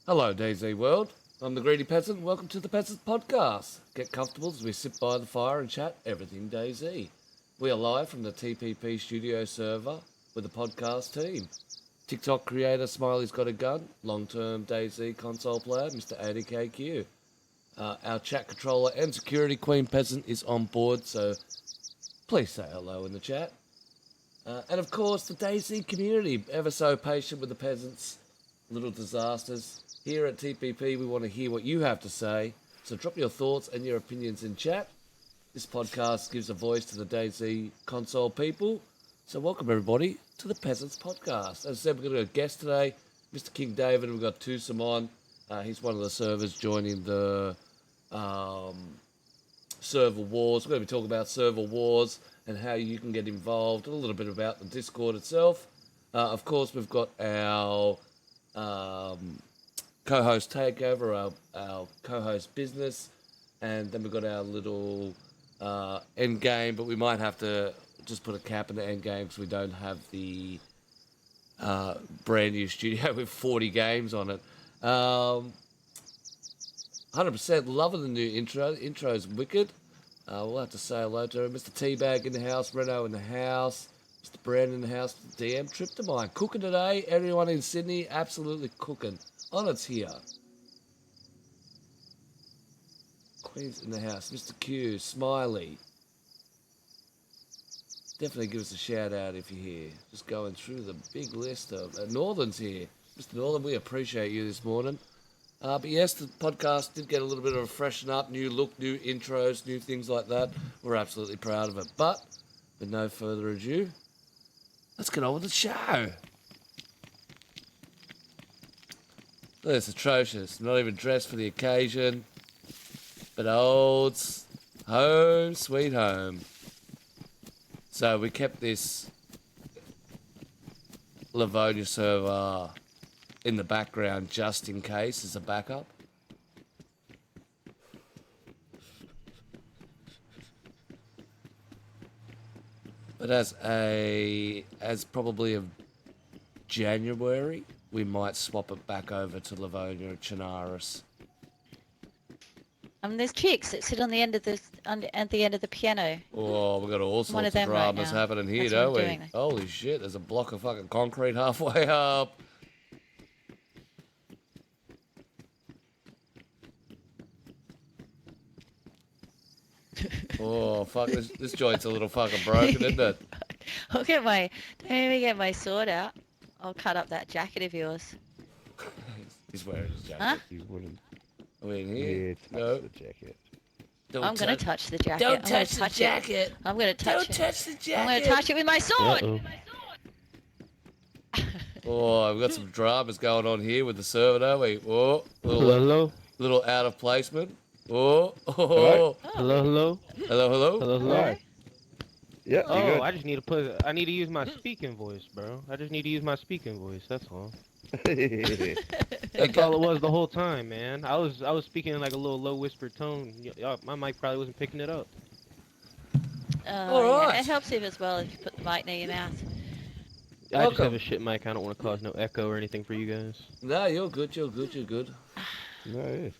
Hello, DayZ World. I'm the Greedy Peasant. Welcome to the Peasant Podcast. Get comfortable as we sit by the fire and chat everything DayZ. We are live from the TPP studio server with the podcast team. TikTok creator Smiley's Got a Gun, long-term DayZ console player Mr. ADKQ. Our chat controller and security queen Peasant is on board, so please say hello in the chat. And of course, the DayZ community, ever so patient with the peasants' little disasters. Here at TPP, we want to hear what you have to say, so drop your thoughts and your opinions in chat. This podcast gives a voice to the DayZ console people, so welcome everybody to the Peasants Podcast. As I said, we've got a guest today, Mr. King David. We've got Tusum on. He's one of the servers joining the server wars. We're going to be talking about server wars and how you can get involved, and a little bit about the Discord itself. Of course, we've got our co-host takeover, our co-host business, and then we've got our little end game, but we might have to just put a cap in the end game because we don't have the brand new studio with 40 games on it. 100% loving the new intro. The intro's wicked. We'll have to say hello to Mr. Teabag in the house, Reno in the house, Mr. Brand in the house, DM Trip to Mine. Cooking today. Everyone in Sydney absolutely cooking. On its here. Queen's in the house. Mr. Q, Smiley. Definitely give us a shout out if you're here. Just going through the big list of... Northern's here. Mr. Northern, we appreciate you this morning. But yes, the podcast did get a little bit of a freshen up, new look, new intros, new things like that. We're absolutely proud of it. But, with no further ado, let's get on with the show. It's atrocious. Not even dressed for the occasion. But old home, sweet home. So we kept this Livonia server in the background just in case as a backup. But as probably of January, we might swap it back over to Livonia and Chinaris. There's chicks that sit on the end of the piano. Oh, we've got all sorts of dramas happening here, don't we? Holy shit, there's a block of fucking concrete halfway up. Oh, fuck, this joint's a little fucking broken, isn't it? Don't even get my sword out. I'll cut up that jacket of yours. He's wearing his jacket. Huh? You wouldn't. Are we in here? Yeah, touch the jacket. I'm going to touch the jacket. Don't touch the jacket. I'm going to touch it. Don't touch the jacket. I'm going to touch it with my sword. Uh-oh. Oh, we've got some dramas going on here with the server, don't we? Oh, little out of placement. Oh, Hello, hello. Hello. Yeah. Oh, I need to use my speaking voice, bro. I just need to use my speaking voice. That's all. That's all it was the whole time, man. I was speaking in like a little low whispered tone. My mic probably wasn't picking it up. All right. Yeah, it helps you as well if you put the mic near your mouth. I just have a shit mic. I don't want to cause no echo or anything for you guys. No, you're good. No,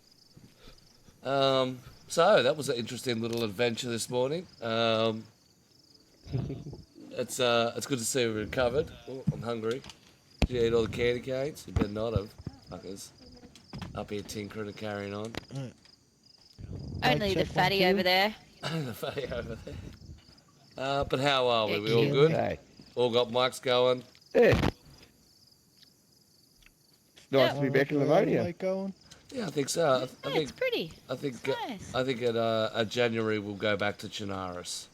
yeah. So that was an interesting little adventure this morning. It's good to see we recovered. Oh, I'm hungry. Did you eat all the candy canes? You better not have, fuckers. Up here tinkering and carrying on. Only the fatty over there. The fatty over there. But how are we? We all good? Hey. All got mics going? Yeah. Nice to be back in Livonia. Yeah, I think so. I think It's pretty. I think It's nice. I think at January we'll go back to Chinaris.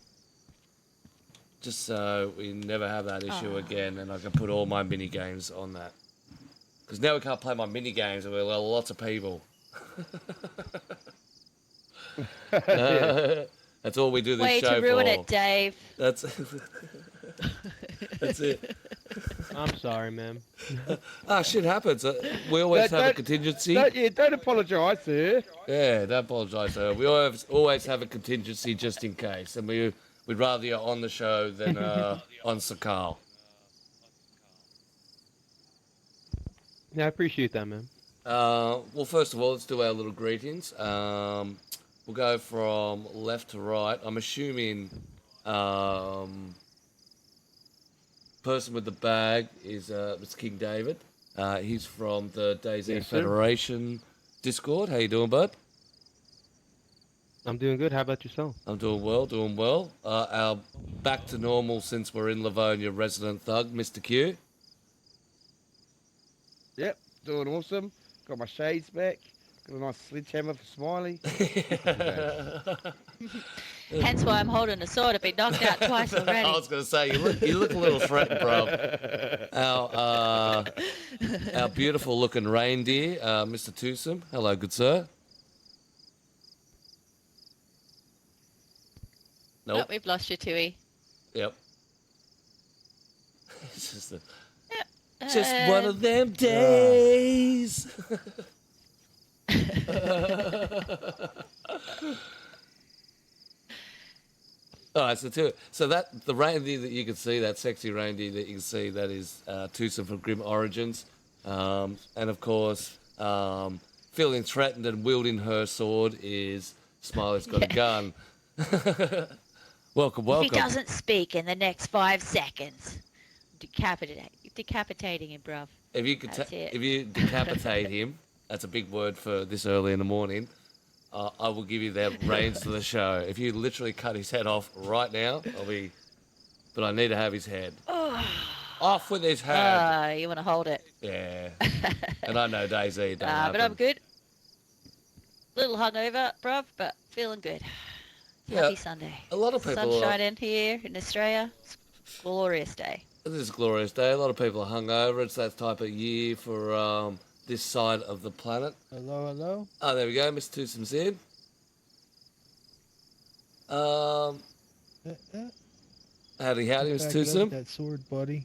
Just so we never have that issue again, and I can put all my mini games on that. Because now we can't play my mini games, and we'll have lots of people. That's all we do this Way show to ruin for. it, Dave. That's it. I'm sorry, man. Shit happens. We always have a contingency. Don't apologise, sir. Yeah, don't apologise, sir. We always have a contingency just in case, and we'd rather you're on the show than on Sakal. Yeah, I appreciate that, man. Well, first of all, let's do our little greetings. We'll go from left to right. I'm assuming person with the bag is it's King David. He's from the DayZ Yes, sir. Federation Discord. How you doing, bud? I'm doing good. How about yourself? I'm doing well, doing well. Our back to normal since we're in Livonia resident thug, Mr. Q. Yep, doing awesome. Got my shades back. Got a nice sledgehammer for Smiley. Hence why I'm holding a sword. I've been knocked out twice already. I was going to say, you look a little threatened, bro. Our beautiful looking reindeer, Mr. Twosome. Hello, good sir. Oh, Nope. we've lost you, Tui. Yep. It's just, Yep. just one of them days. All right, so that the reindeer that you can see, that sexy reindeer that you can see, that is Twosome from Grim Origins, and of course, feeling threatened and wielding her sword is Smiley's got a gun. Welcome, If welcome. he doesn't speak in the next 5 seconds, decapitating him, bruv. If you could, That's it. if you decapitate him, that's a big word for this early in the morning. I will give you the reins to the show. If you literally cut his head off right now, I'll be. But I need to have his head. Off with his head. You want to hold it. Yeah. And I know DayZ don't happen. But I'm good. Little hungover, bruv, but feeling good. Yeah, Happy Sunday. a lot of people Sunshine in here in Australia. It's a glorious day. This is a glorious day. A lot of people are hungover. It's that type of year for this side of the planet. Hello, hello. Oh, there we go. Mr. Twosome's in. Howdy, Back Mr. it up Twosome. with that sword, buddy.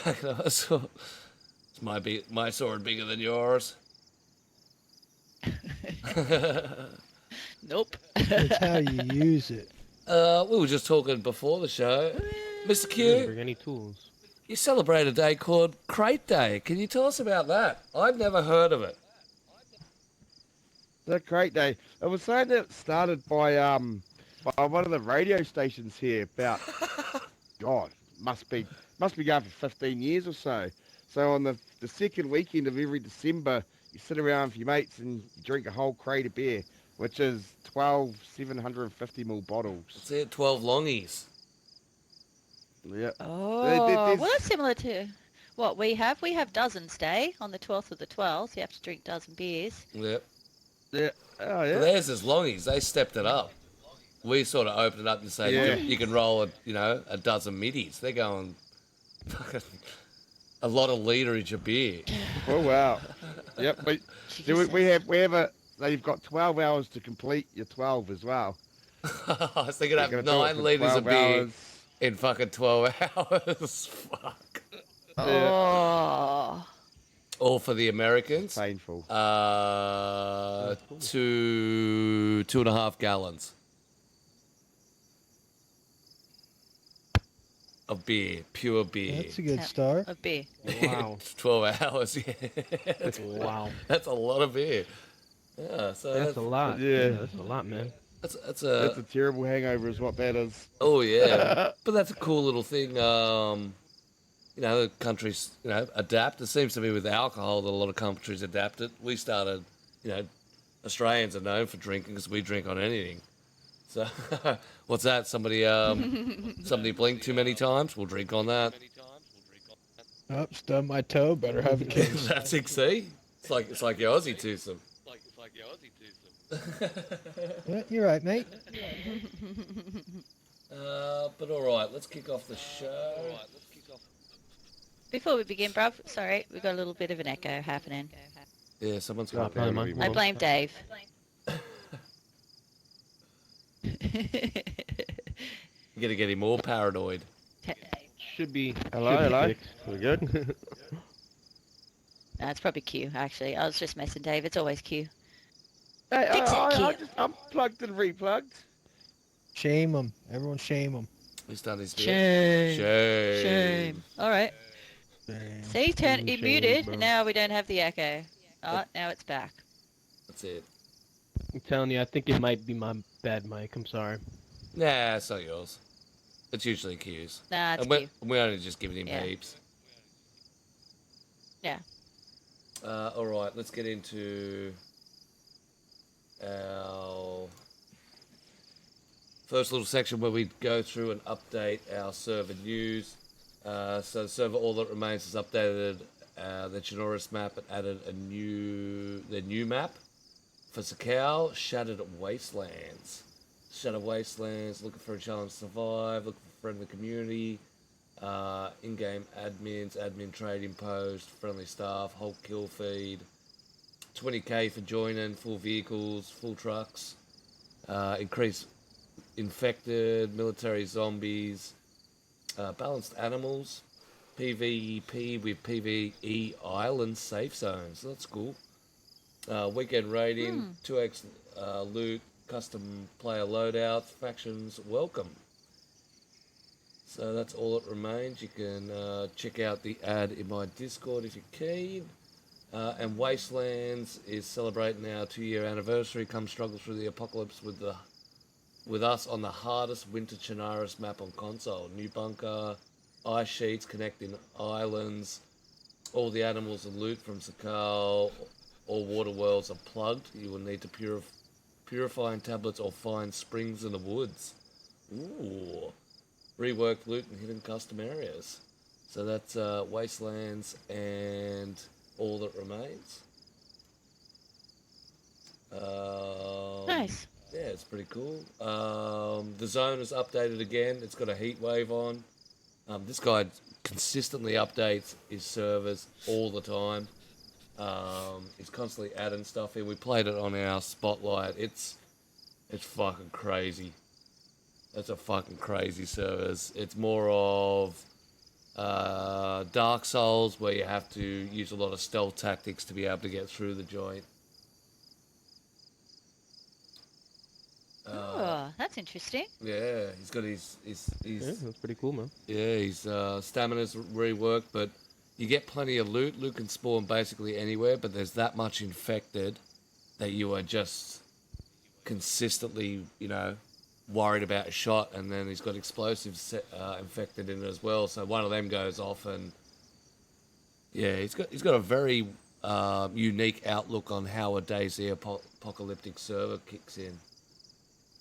Back it up. So, it's my sword bigger than yours. Nope. That's how you use it. We were just talking before the show. Mr. You didn't Q, bring any tools. you celebrate a day called Crate Day. Can you tell us about that? I've never heard of it. It's a great day. It was something that started by one of the radio stations here about God, must be going for 15 years or so. So on the second weekend of every December, you sit around with your mates and you drink a whole crate of beer, which is 12 750ml bottles. That's it, 12 longies. Yep. Oh, there's- well, that's similar to what we have. We have Dozens Day on the 12th of the 12th. You have to drink dozen beers. Yep. Yeah. Oh, But yeah. theirs is longies. They stepped it up. We sort of opened it up and say Yeah. you can roll a dozen middies. They're going fucking a lot of literage of beer. Oh, wow. Yep. But Jesus. we have they've got 12 hours to complete your 12 as well. So they could have You're gonna do it 9 for liters of 12 beer hours. in fucking 12 hours. Fuck. Oh. All for the Americans. Painful. 2.5 gallons of beer, pure beer. That's a good Yeah. start. A beer. Wow. 12 hours. Yeah. Wow. That's a lot of beer. Yeah, so That's a lot. Yeah. That's a lot, man. That's That's a terrible hangover is what that is. oh yeah, but that's a cool little thing. Countries adapt. It seems to me with alcohol that a lot of countries adapt it. We started, Australians are known for drinking because we drink on anything. So what's that? Somebody blinked too many times. We'll drink on that. Oh, stubbed my toe. Better have a case. That's it. See, it's like your Aussie twosome. Yeah, you're right, mate. But all right, let's kick off the show. Before we begin, bruv, sorry, we've got a little bit of an echo happening. Yeah, someone's Oh, got damn, mine. we I will. blame Dave. You gotta get him more paranoid. Should be. Hello, should be hello. fixed. We good? No, it's probably Q, actually. I was just messing Dave. It's always Q. Hey, Fix it, I Q. just unplugged and replugged. Shame them. Everyone shame them. He's done his bit. Shame. Shame. Shame. All right. See, Shame, he muted, bro. and now we don't have the echo. Oh, now it's back. That's it. I'm telling you, I think it might be my bad mic. I'm sorry. Nah, it's not yours. It's usually Q's. Nah, it's And we're, Q. we're only just giving him Yeah. heaps. Yeah. All right, let's get into our first little section where we go through and update our server news. So the server All That Remains has updated the Chinoris map and added the new map for Sakau, Shattered Wastelands. Shattered Wastelands, looking for a challenge to survive, looking for friendly community, in-game admins, admin trading post, friendly staff, whole kill feed, 20k for joining, full vehicles, full trucks, increase infected, military zombies, balanced animals, PvP with PvE island safe zones. That's cool. Weekend raiding, 2x loot, custom player loadouts, factions welcome. So that's all that remains. You can check out the ad in my Discord if you're keen. And Wastelands is celebrating our 2-year anniversary. Come struggle through the apocalypse with us on the hardest winter Chinaris map on console. New bunker, ice sheets connecting islands, all the animals and loot from Sakal, all water worlds are plugged. You will need to purifying tablets or find springs in the woods. Ooh. Reworked loot and hidden custom areas. So that's Wastelands and All That Remains. Nice. Yeah, it's pretty cool. The zone is updated again. It's got a heat wave on. This guy consistently updates his servers all the time. He's constantly adding stuff in. We played it on our spotlight. It's fucking crazy. It's a fucking crazy servers. It's more of Dark Souls, where you have to use a lot of stealth tactics to be able to get through the joint. Oh, that's interesting. Yeah, he's got his Yeah, that's pretty cool, man. yeah, his stamina's reworked, but you get plenty of loot. Loot can spawn basically anywhere, but there's that much infected that you are just consistently, worried about a shot, and then he's got explosives infected in it as well. So one of them goes off, and yeah, he's got a very unique outlook on how a DayZ apocalyptic server kicks in.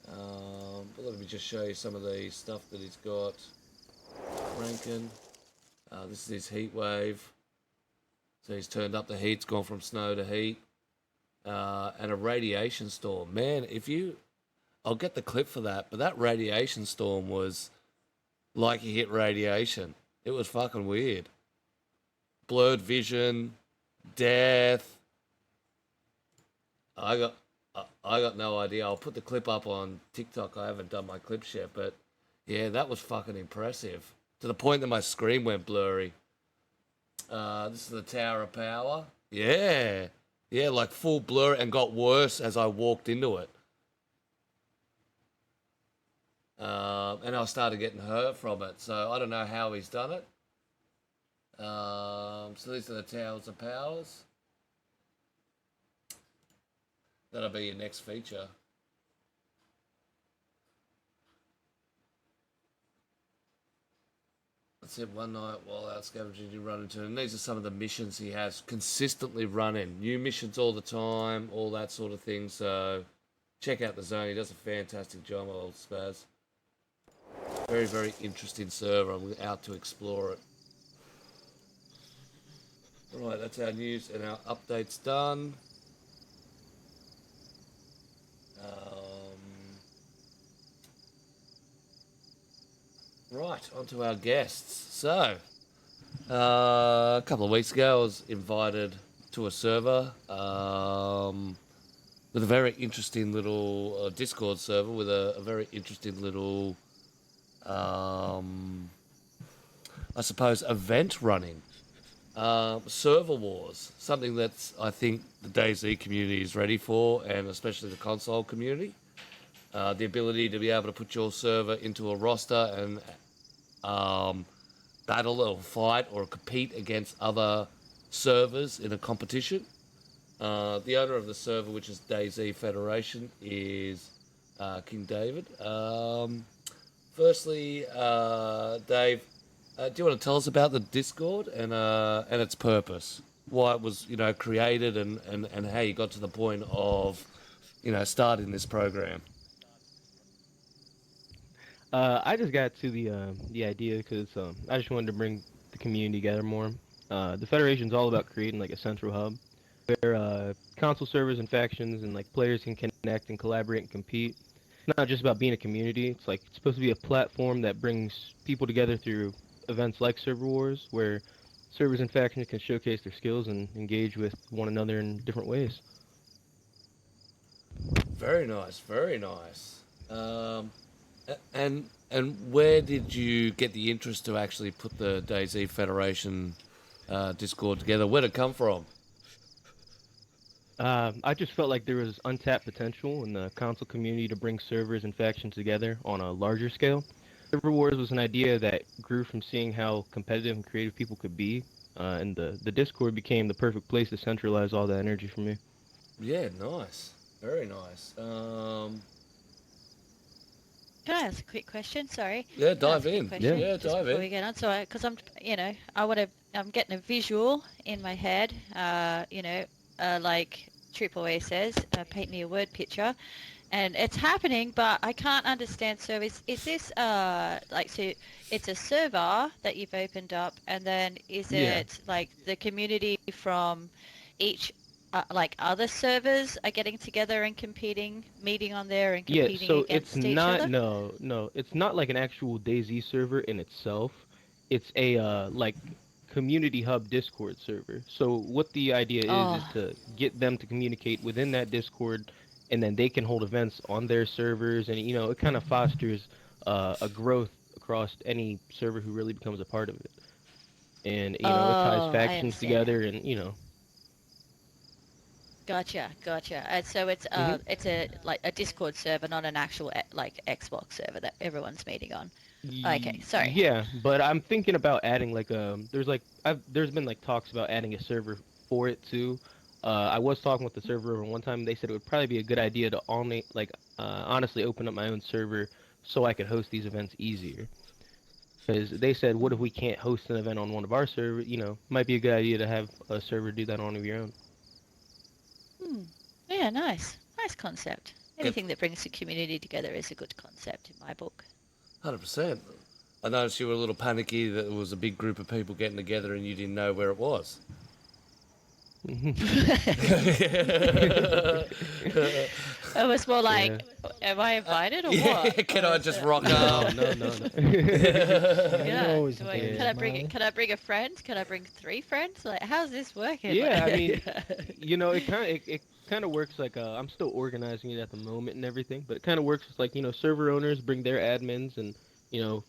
But let me just show you some of the stuff that he's got. Rankin. This is his heat wave. So he's turned up the heat. It's gone from snow to heat. And a radiation storm. Man, I'll get the clip for that, but that radiation storm was like you hit radiation. It was fucking weird. Blurred vision, death. I got no idea. I'll put the clip up on TikTok. I haven't done my clips yet, but yeah, that was fucking impressive. To the point that my screen went blurry. This is the Tower of Power. Yeah. Yeah, like full blur, and got worse as I walked into it. And I started getting hurt from it. So I don't know how he's done it. So these are the Towers of Powers. That'll be your next feature. That's it. One night while out scavenging, you run into, and these are some of the missions he has consistently running. New missions all the time, all that sort of thing. So check out the zone. He does a fantastic job, old Spaz. Very, very interesting server. I'm out to explore it. Right, that's our news and our updates done. Right, on to our guests. So, a couple of weeks ago, I was invited to a server with a very interesting little Discord server with a very interesting little, I suppose, event running. Server wars, something that's, I think, the DayZ community is ready for, and especially the console community. The ability to be able to put your server into a roster and battle or fight or compete against other servers in a competition. The owner of the server, which is DayZ Federation, is King David. Firstly, Dave, do you want to tell us about the Discord and its purpose, why it was created, and how you got to the point of starting this program? I just got to the idea because I just wanted to bring the community together more. The Federation's all about creating like a central hub where console servers and factions and like players can connect and collaborate and compete. It's not just about being a community. It's like it's supposed to be a platform that brings people together through events like server wars, where servers and factions can showcase their skills and engage with one another in different ways. Very nice, very nice. And where did you get the interest to actually put the DayZ Federation Discord together? Where'd it come from? I just felt like there was untapped potential in the console community to bring servers and factions together on a larger scale. Server Wars was an idea that grew from seeing how competitive and creative people could be, and the Discord became the perfect place to centralize all that energy for me. Yeah, nice, very nice. Can I ask a quick question? Sorry. Yeah, Can I ask dive a quick in. question Yeah, just dive before in. we get on? So, because I'm getting a visual in my head. Like Triple A says, paint me a word picture, and it's happening, but I can't understand. So, is this so? It's a server that you've opened up, and then is Yeah. it like the community from each? Like other servers are getting together and competing, meeting on there and Yeah, competing so it's against each not other? no, it's not like an actual DayZ server in itself. It's a like community hub Discord server. So what the idea is Oh, to get them to communicate within that Discord, and then they can hold events on their servers, and it kind of fosters a growth across any server who really becomes a part of it. And it ties I factions understand now. together, and Gotcha, gotcha. And so Mhm. it's a like a Discord server, not an actual like Xbox server that everyone's meeting on. Okay, sorry. Yeah, but I'm thinking about adding like there's been like talks about adding a server for it too. I was talking with the server over one time. They said it would probably be a good idea to only like honestly open up my own server so I could host these events easier. Because they said, what if we can't host an event on one of our servers? Might be a good idea to have a server do that on of your own. Hmm. Yeah, nice. Nice concept. Get Anything that brings the community together is a good concept in my book. 100%. I noticed you were a little panicky that it was a big group of people getting together and you didn't know where it was. It was more Yeah. like, am I invited or Yeah, what? can I just rock No, up? no, no, no. You're Yeah. always invited, Can I bring Smiley. can I bring a friend? Can I bring 3 friends? Like, how's this working? Yeah, I mean, Like, it kind of works like I'm still organizing it at the moment and everything, but it kind of works like server owners bring their admins and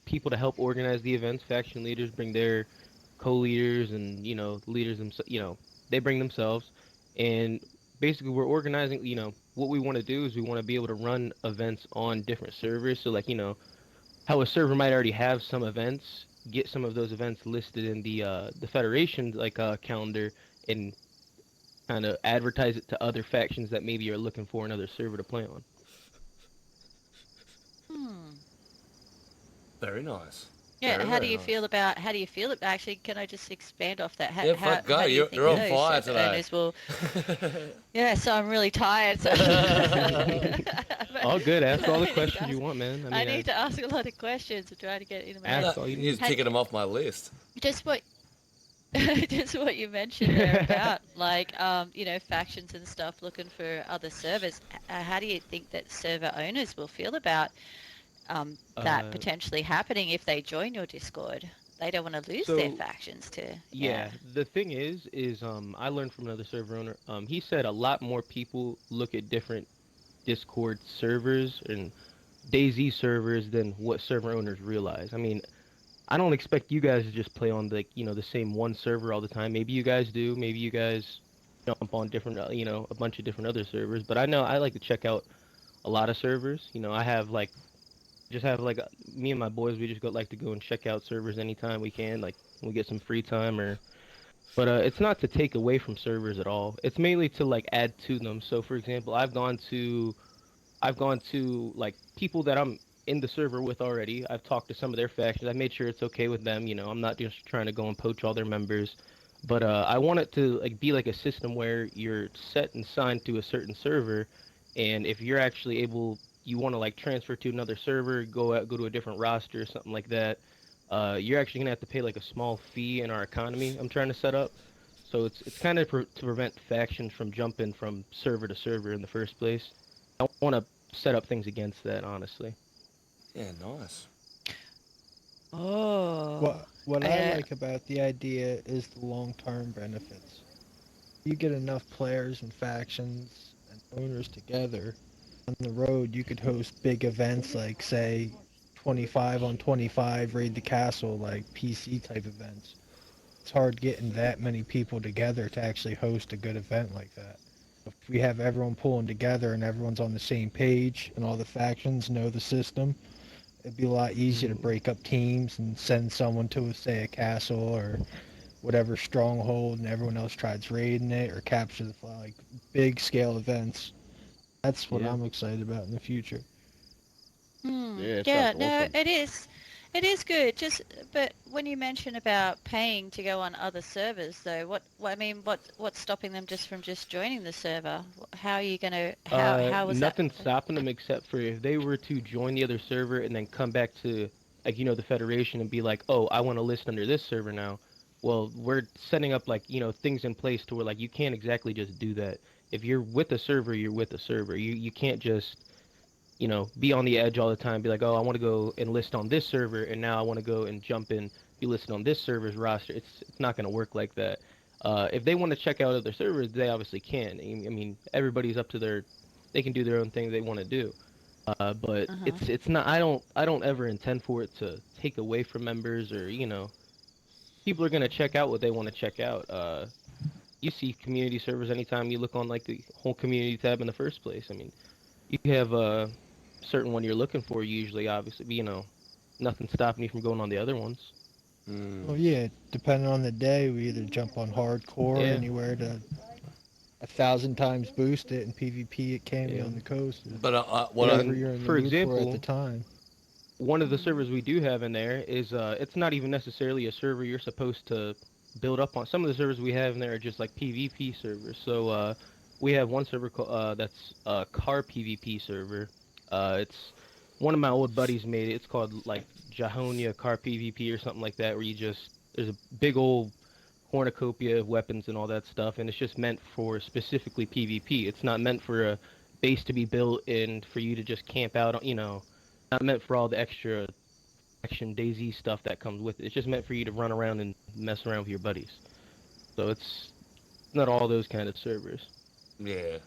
people to help organize the events. Faction leaders bring their co-leaders and leaders themselves. They bring themselves, and basically we're organizing. What we want to do is we want to be able to run events on different servers. So like how a server might already have some events, get some of those events listed in the Federation like calendar and kind of advertise it to other factions that maybe are looking for another server to play on. hmm. Very nice. Yeah, Very, very nice. how do you feel actually, can I just expand off that? Yeah, fuck, go. How do you think You're on those fire server today. owners will? Yeah, so I'm really tired. So All good. Ask all the I need to questions you ask, want, man. I I mean, need to ask a lot of questions to try to get it in my head. No, ask all you you're need. just Had, ticking them off my list. just what just what you mentioned there about like factions and stuff looking for other servers. How do you think that server owners will feel about that uh, potentially happening if they join your Discord? They don't want to lose their so factions to, yeah. yeah, the thing is I learned from another server owner. He said a lot more people look at different Discord servers and DayZ servers than what server owners realize. I mean, I don't expect you guys to just play on the same one server all the time. Maybe you guys do. Maybe you guys jump on different a bunch of different other servers. But I know I like to check out a lot of servers. I have like just have like me and my boys. We just go like to go and check out servers anytime we can. Like when we get some free time or But it's not to take away from servers at all. It's mainly to like add to them. So for example, I've gone to like people that I'm in the server with already. I've talked to some of their factions. I made sure it's okay with them. I'm not just trying to go and poach all their members. But I want it to like be like a system where you're set and signed to a certain server, and if you're actually able, you want to like transfer to another server, go to a different roster or something like that. You're actually gonna have to pay like a small fee in our economy I'm trying to set up. So it's kind of to prevent factions from jumping from server to server in the first place. I want to set up things against that, honestly. Yeah, nice. Oh. What I Yeah. like about the idea is the long-term benefits. You get enough players and factions and owners together on the road, you could host big events like, say, 25 on 25 raid the castle, like PC type events. It's hard getting that many people together to actually host a good event like that. If we have everyone pulling together and everyone's on the same page and all the factions know the system, it'd be a lot easier to break up teams and send someone to, say, a castle or whatever stronghold, and everyone else tries raiding it or capture the flag. Like big scale events. That's what Yeah. I'm excited about in the future. Yeah, it Yeah, sounds no, awesome. it is. It is good. But when you mention about paying to go on other servers, though, I mean, what's stopping them just from just joining the server? How are you gonna? How was that? Nothing stopping them except for if they were to join the other server and then come back to like the Federation and be like, oh, I want to list under this server now. Well, we're setting up like things in place to where like you can't exactly just do that. If you're with a server, you're with a server. You can't just be on the edge all the time, be like, oh, I want to go enlist on this server, and now I want to go and jump in, be listed on this server's roster. It's not going to work like that. If they want to check out other servers, they obviously can. I mean, everybody's up to they can do their own thing they want to do. But Uh-huh. it's not. I don't ever intend for it to take away from members or people are gonna check out what they want to check out. You see community servers anytime you look on like the whole community tab in the first place. I mean, you have certain one you're looking for usually, obviously, but, nothing stopping you from going on the other ones. Well, yeah, depending on the day, we either jump on hardcore Yeah, anywhere to 1,000 times boost it, and PvP it can be yeah. on the coast. But what Whatever I you're in the For mood for at the example, time. one of the servers we do have in there is it's not even necessarily a server you're supposed to build up on. Some of the servers we have in there are just like PvP servers. So we have one server that's a car PvP server. It's one of my old buddies made it. It's called like Jahonia Car PvP or something like that, where there's a big old cornucopia of weapons and all that stuff, and it's just meant for specifically PvP. It's not meant for a base to be built and for you to just camp out on, not meant for all the extra action DayZ stuff that comes with it. It's just meant for you to run around and mess around with your buddies. So it's not all those kind of servers. yeah.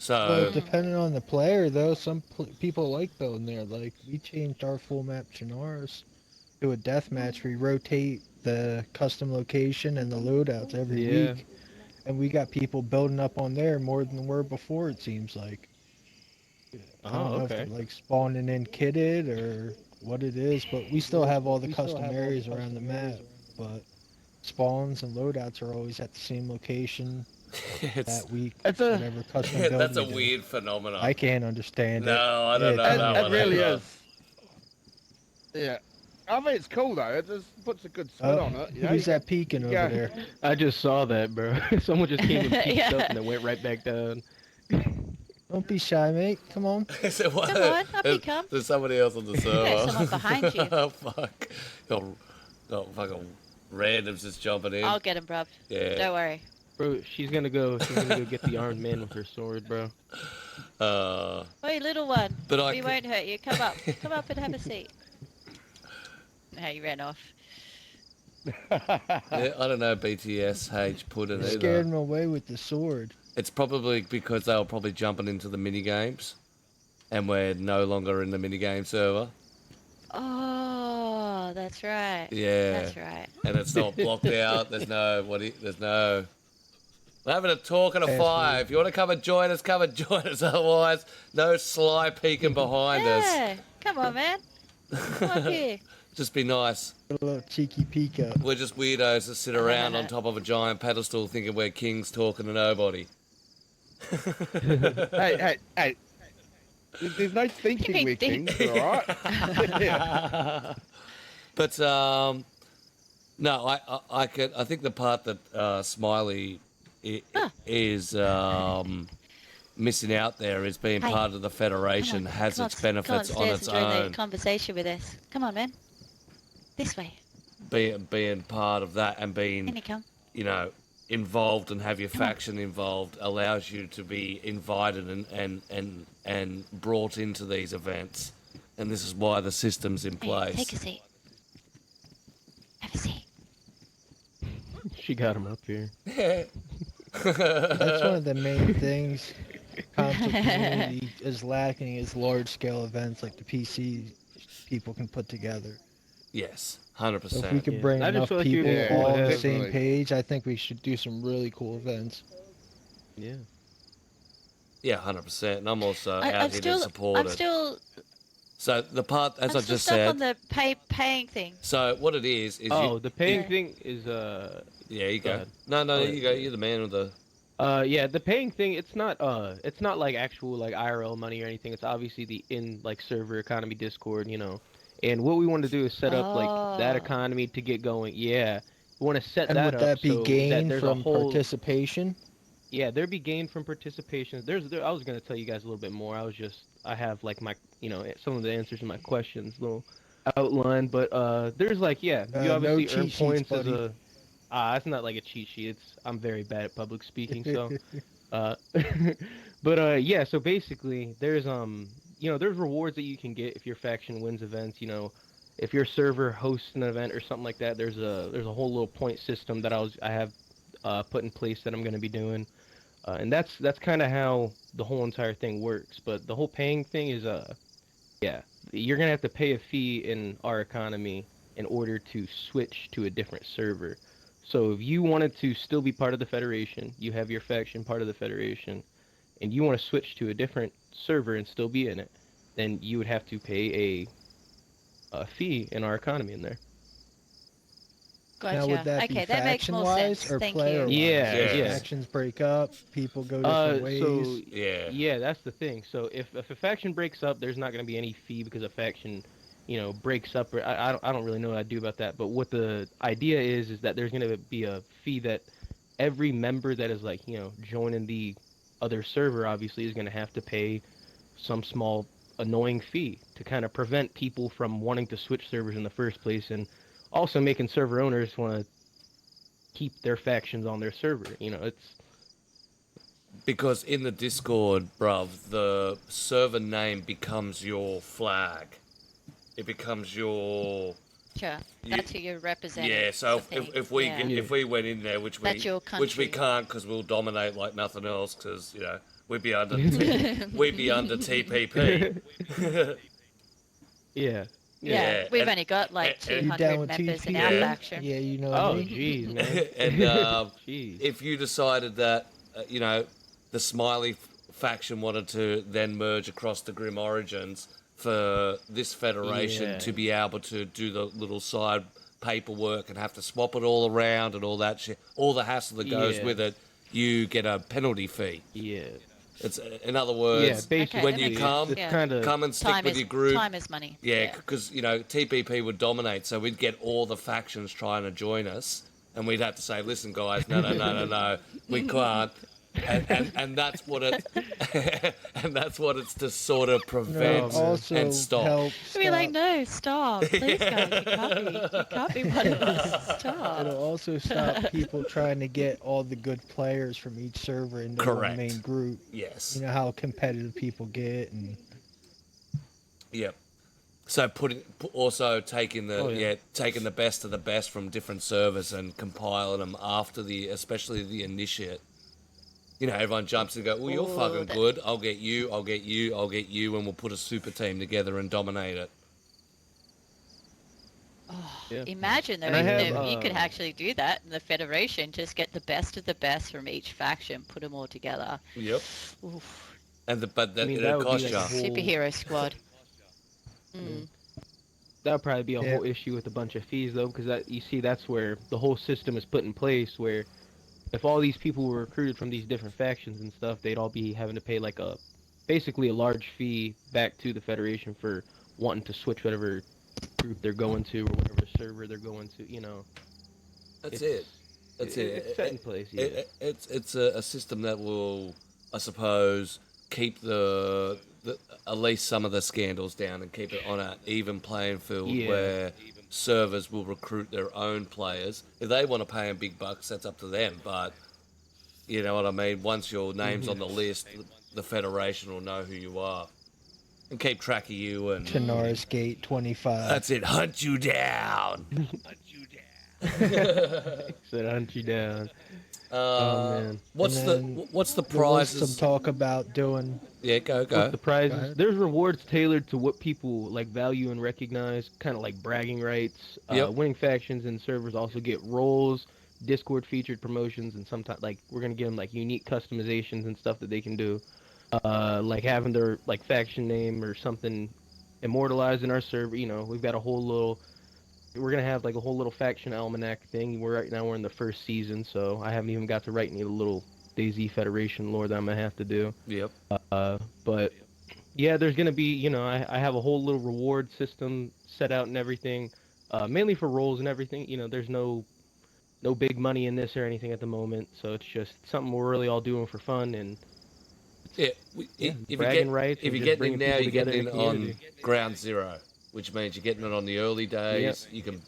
Well, So depending on the player, though, some people like building there. Like, we changed our full map Chinaris to a deathmatch. We rotate the custom location and the loadouts every Yeah. week. And we got people building up on there more than were before, it seems like. I Oh, don't know if they're okay. like spawning in kitted or what it is, but we still have all the custom areas around the map. But spawns and loadouts are always at the same location it's that week, It's a, whatever custom build that's a we do. weird phenomenon. I can't understand it. No, I Yeah, don't know tell that me it one about really either. is. Yeah. I think it's cool though. It just puts a good spin on it. You know? Who's that peeking over Yeah. there? I just saw that, bro. Someone just came and peeked Yeah. up and then went right back down. Don't be shy, mate. Come on. So what? Come on, up you come. There's somebody else on the server. Yeah, someone behind you. Oh fuck! Got fucking randoms just jumping in. I'll get him, bruv. Yeah. Don't worry. Bro, she's gonna go get the armed man with her sword, bro. Oi, little one. But We won't hurt you. Come up. Come up and have a seat. How you ran off. Yeah, I don't know. BTSH put it You either. scared him away with the sword. It's probably because they were probably jumping into the mini games, and we're no longer in the mini game server. Oh, that's right. Yeah. That's right. And it's not blocked out. There's no We're having a talk and a Password. fire. If you want to come and join us, come and join us. Otherwise, no sly peeking behind us. Yeah. Come on, man. Come up here. Just be nice. A little cheeky peek up. We're just weirdos that sit around on top of a giant pedestal thinking we're kings talking to nobody. Hey. There's no thinking we're kings, all right? But no, I think the part that Smiley is missing out there is being Hey, part of the Federation has its benefits on its join own. the conversation with us. Come on, man. This way. Being part of that and In being, you come. you know, involved and have your faction involved allows you to be invited and brought into these events. And this is why the system's in Hey, place. take a seat. Have a seat. She got him up here. That's one of the main things console community is lacking is large-scale events like the PC people can put together. Yes, So if we 100%. could Yeah. bring I just enough feel like people you're all on the definitely. same page, I think we should do some really cool events. Yeah. Yeah, 100%. And I'm also I'm out here to support it. So the part, as I I'm still just stuck said, on the paying thing. so what it is Oh, the paying Yeah. thing is yeah, you go go. ahead. No, Go you go. ahead. You're the man with the. Yeah, the paying thing, it's not like actual like IRL money or anything. It's obviously the in like server economy Discord, you know. And what we want to do is set up like that Oh. economy to get going. Yeah. We want to set And that would up that be so that gained there's a from whole participation? yeah, there'd be gain from participation. I was gonna tell you guys a little bit more. I have like my some of the answers to my questions, little outline. But there's like you No obviously earn cheat sheets, points as buddy. a it's not like a cheat sheet. I'm very bad at public speaking, so uh, but yeah. So basically, there's there's rewards that you can get if your faction wins events. You know, if your server hosts an event or something like that. There's a whole little point system that I have put in place that I'm gonna be doing. And that's kind of how the whole entire thing works. But the whole paying thing is yeah, you're gonna have to pay a fee in our economy in order to switch to a different server. So if you wanted to still be part of the Federation, you have your faction part of the Federation, and you want to switch to a different server and still be in it, then you would have to pay a fee in our economy in there. Gotcha. Now would that okay, be that makes more faction-wise sense. or Thank player-wise? you. Yeah, If yeah. factions break up, people go different ways. So Yeah. that's the thing. So if a faction breaks up, there's not going to be any fee because a faction, breaks up. Or I don't really know what I do about that. But what the idea is that there's going to be a fee that every member that is like joining the other server obviously is going to have to pay some small annoying fee to kind of prevent people from wanting to switch servers in the first place, and also making server owners want to keep their factions on their server. It's Because in the Discord, bruv, the server name becomes your flag. It becomes your Sure. You- That's who you're representing. yeah. So I think. if we Yeah. if we went in there, which That's your country. can't because we'll dominate like nothing else because we'd be under we'd be under TPP. yeah. Yeah, we've and- only got like and- You 200 down with members in TP? our Yeah. faction. Yeah, you know what I Oh, mean? jeez, man. and Jeez. if you decided that the Smiley faction wanted to then merge across the Grim Origins for this federation Yeah. to be able to do the little side paperwork and have to swap it all around and all that shit, all the hassle that goes Yeah. with it, you get a penalty fee. Yeah. It's in other words, basically, when that you makes come, sense, yeah. kind of come and stick with your group. Time is money. Yeah, because TPP would dominate, so we'd get all the factions trying to join us, and we'd have to say, "Listen, guys, no, we can't." And that's what it, and that's what it's to sort of prevent also and stop. help We'd be like, stop- no, stop. Please, guys, you can't be one of us. Stop. It'll also stop people trying to get all the good players from each server into Correct. one main group. Yes. You know how competitive people get, and Yep. So also taking the Oh, yeah. taking the best of the best from different servers and compiling them after especially the initiate. Everyone jumps and go, "Oh, you're Ooh, fucking that- good. I'll get you. I'll get you. I'll get you, and we'll put a super team together and dominate it." Yeah. Imagine though, And I if have, you could actually do that in the Federation, just get the best of the best from each faction, put them all together. Yep. Oof. But that I mean, it'll that would be cost like you. a whole- Superhero squad. Mm. that would probably be a Yeah. whole issue with a bunch of fees though, because that you see that's where the whole system is put in place. Where if all these people were recruited from these different factions and stuff, they'd all be having to pay like basically a large fee back to the Federation for wanting to switch whatever group they're going to or whatever server they're going to. That's it's, it. That's it. It's set in place. Yeah. It's a system that will, I suppose, keep the at least some of the scandals down and keep it on an even playing field Yeah. where servers will recruit their own players. If they want to pay them big bucks, that's up to them. But you know what I mean. Once your name's on the list, the Federation will know who you are and keep track of you. And Tanaris Gate 25. that's it. Hunt you down. Said hunt you down. Oh man. What's And the then what's the There was prizes? some talk about doing. Yeah, go. What's the prizes? ahead. There's rewards tailored to what people like value and recognize, kind of like bragging rights. Yep. Winning factions and servers also get roles, Discord featured promotions, and sometimes like we're gonna give them like unique customizations and stuff that they can do, like having their like faction name or something immortalized in our server. We've got a whole little. We're gonna have like a whole little faction almanac thing. Right now we're in the first season, so I haven't even got to write any little DayZ Federation lore that I'm gonna have to do. Yep. But yeah, there's gonna be, I have a whole little reward system set out and everything, mainly for roles and everything. There's no big money in this or anything at the moment, so it's just something we're really all doing for fun and Yeah. If bragging rights. if and you're just getting in bringing now, people you're together getting in in the on community. ground zero, which means you're getting it on the early days. You can,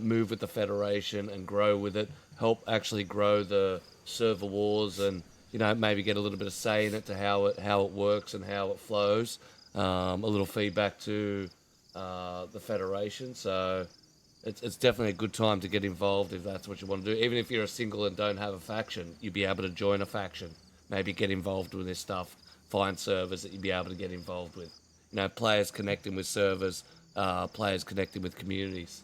move with the Federation and grow with it. Help actually grow the server wars, and maybe get a little bit of say in it to how it works and how it flows. A little feedback to the Federation. So it's definitely a good time to get involved if that's what you want to do. Even if you're a single and don't have a faction, you'll be able to join a faction. Maybe get involved with this stuff. Find servers that you'll be able to get involved with. Players connecting with servers, players connecting with communities.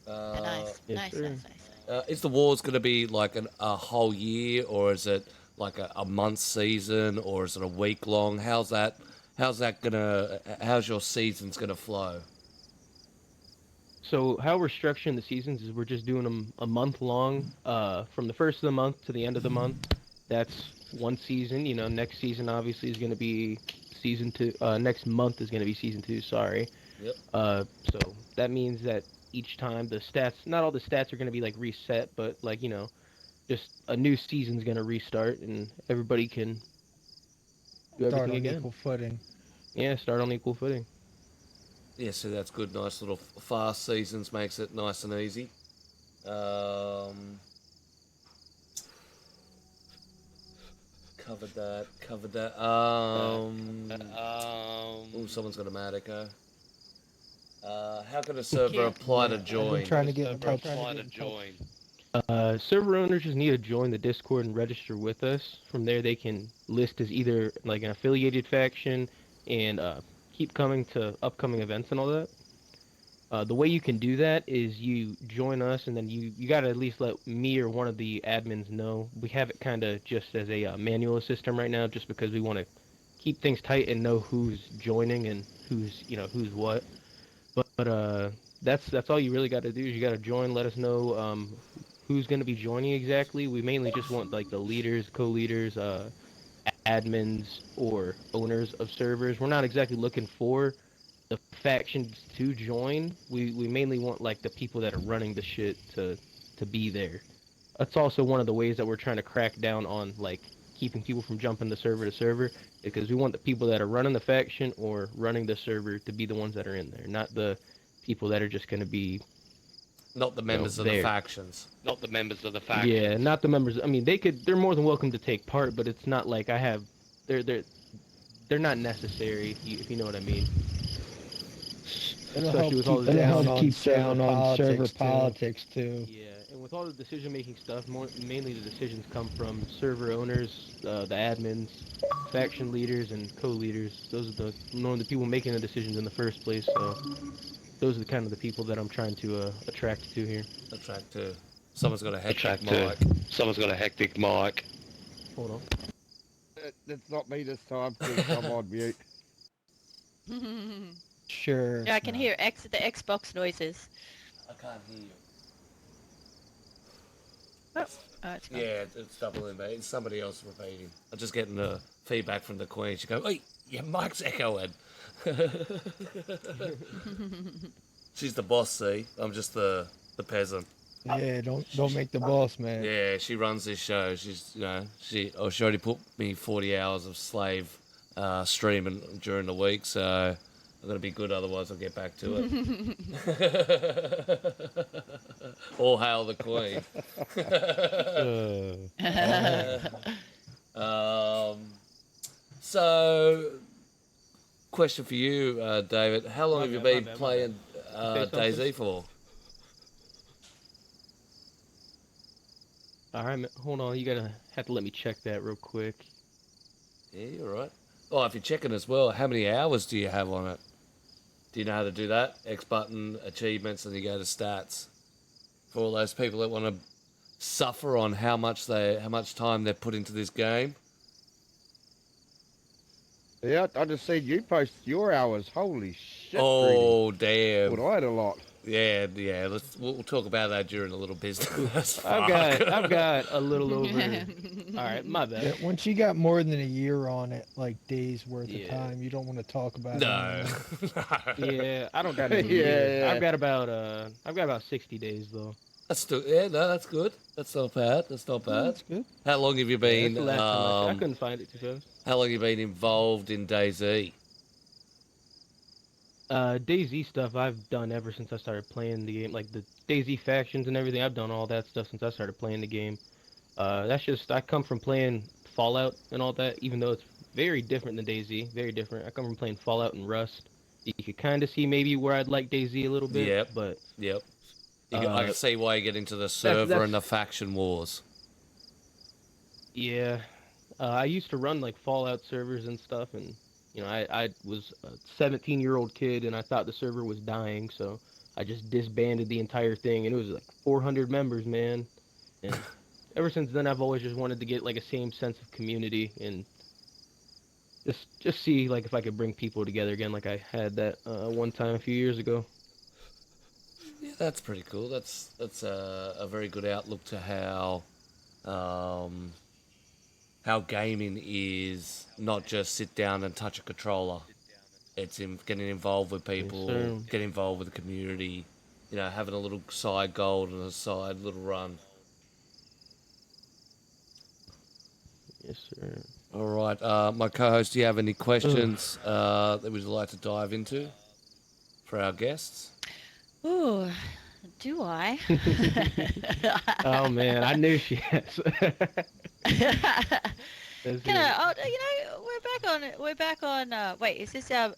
Nice, yes, nice, sir. nice, nice. Is the wars going to be like a whole year, or is it like a month season, or is it a week long? How's your seasons gonna flow? So how we're structuring the seasons is we're just doing them a month long, from the first of the month to the end of the month. That's one season. Next season obviously is going to be season 2. Next month is going to be season 2. Sorry. Yep. So that means that each time the stats, not all the stats are going to be like reset, but like just a new season's going to restart and everybody can do Start everything on again. equal footing. Yeah, start on equal footing. Yeah, so that's good. Nice little fast seasons makes it nice and easy. Covered that. Oh, someone's got a mad echo. How can a server apply to I've join? been trying to get in touch. Server owners just need to join the Discord and register with us. From there, they can list as either like an affiliated faction and keep coming to upcoming events and all that. The way you can do that is you join us, and then you gotta at least let me or one of the admins know. We have it kind of just as a manual system right now, just because we want to keep things tight and know who's joining and who's what. But that's all you really got to do is you got to join. Let us know who's going to be joining exactly. We mainly just want like the leaders, co-leaders, admins, or owners of servers. We're not exactly looking for the factions to join. We mainly want like the people that are running the shit to be there. That's also one of the ways that we're trying to crack down on like keeping people from jumping the server to server, because we want the people that are running the faction or running the server to be the ones that are in there, not the people that are just going to be Not the members of the factions. Not the members of the faction. Yeah, not the members. I mean, they're more than welcome to take part, but it's not like they're not necessary, if you know what I mean. It'll Especially with all the keep down on server politics too. Yeah, and with all the decision-making stuff, mainly the decisions come from server owners, the admins, faction leaders, and co-leaders. Those are normally the people making the decisions in the first place. So those are the kind of the people that I'm trying to attract to here. Attract to. Someone's got a hectic mic. Someone's got a hectic mic. Hold on. It's not me this time, because I'm on mute. Sure. Yeah, I it's can not. hear the Xbox noises. I can't hear you. Oh, oh it's gone. Yeah, it's doubling, mate. It's somebody else repeating. I'm just getting the feedback from the Queen. She goes, "Hey, your mic's echoing." She's the boss, see? I'm just the peasant. Yeah, don't make the boss mad. Yeah, she runs this show. She's, she already put me 40 hours of slave streaming during the week, so I'm gonna be good. Otherwise, I'll get back to it. All hail the Queen. So, question for you, David. How long have you been playing DayZ for? Alright, hold on. You gotta have to let me check that real quick. Yeah, you're right. Oh, if you're checking as well, how many hours do you have on it? Do you know how to do that? X button, achievements, and you go to stats. For all those people that want to suffer on how much time they put into this game. Yeah, I just seen you post your hours. Holy shit! Oh, damn. Well, I had a lot. Yeah. We'll talk about that during a little business. I've got a little over. All right, my bad. Yeah, once you got more than a year on it, like days worth Yeah. of time, you don't want to talk about No. it. Yeah, I don't got any. Yeah. I've got about 60 days though. That's that's good. That's not bad. That's not bad. That's good. How long have you Yeah, been? that's the last time I couldn't find it too fast. How long have you been involved in DayZ? DayZ stuff I've done ever since I started playing the game, like the DayZ factions and everything. I've done all that stuff since I started playing the game. That's just I come from playing Fallout and all that, even though it's very different than DayZ, very different. I come from playing Fallout and Rust. You could kind of see maybe where I'd like DayZ a little bit, Yep. but Yep. I can see why you get into the server and the faction wars. yeah, I used to run like Fallout servers and stuff, and you know, I was a 17-year-old kid, and I thought the server was dying, so I just disbanded the entire thing, and it was like 400 members, man. And ever since then, I've always just wanted to get like a same sense of community and just see like if I could bring people together again, like I had that one time a few years ago. Yeah, that's pretty cool. That's a very good outlook to how gaming is not just sit down and touch a controller. It's getting involved with people, sir. getting involved with the community, having a little side goal and a side little run. Yes, sir. All right, my co-host, do you have any questions that would you like to dive into for our guests? Ooh, do I? Oh man, I knew she has. Can I? Oh, we're back on. Wait, is this our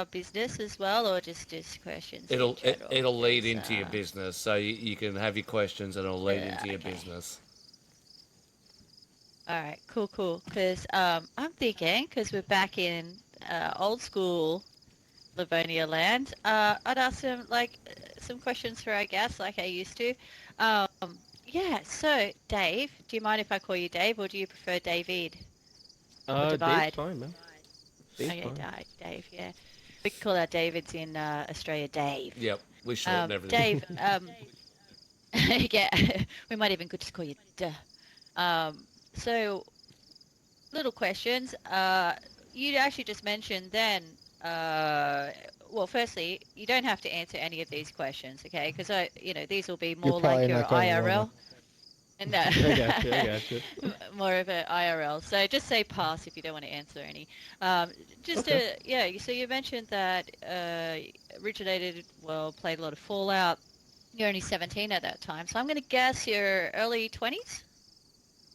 business as well, or just questions? in general? It'll lead It's, into your business, so you can have your questions and it'll lead into your okay. business. All right, cool. Because I'm thinking, because we're back in old school Livonia land, I'd ask some questions for our guests, like I used to. Yeah. So, Dave, do you mind if I call you Dave, or do you prefer David? Dave's divide? fine, man. Dave's Okay, fine. Dave. Yeah. We call our Davids in Australia Dave. Yep, we shorten everything. Dave. Yeah. We might even just call you Duh. So, little questions. You actually just mentioned then. Well, firstly, you don't have to answer any of these questions, okay? Because these will be more like your IRL. No. I got you. More of an IRL. So just say pass if you don't want to answer any. So you mentioned that played a lot of Fallout. You're only 17 at that time, so I'm going to guess you're early 20s.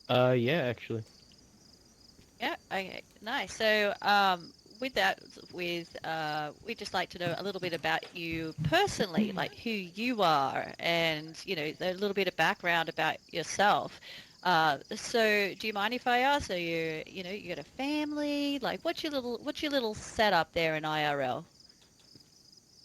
Yeah, actually. Yeah. Okay. Nice. So, we'd just like to know a little bit about you personally, like who you are, and a little bit of background about yourself. So, do you mind if I ask? So, you got a family? Like, what's your little setup there in IRL?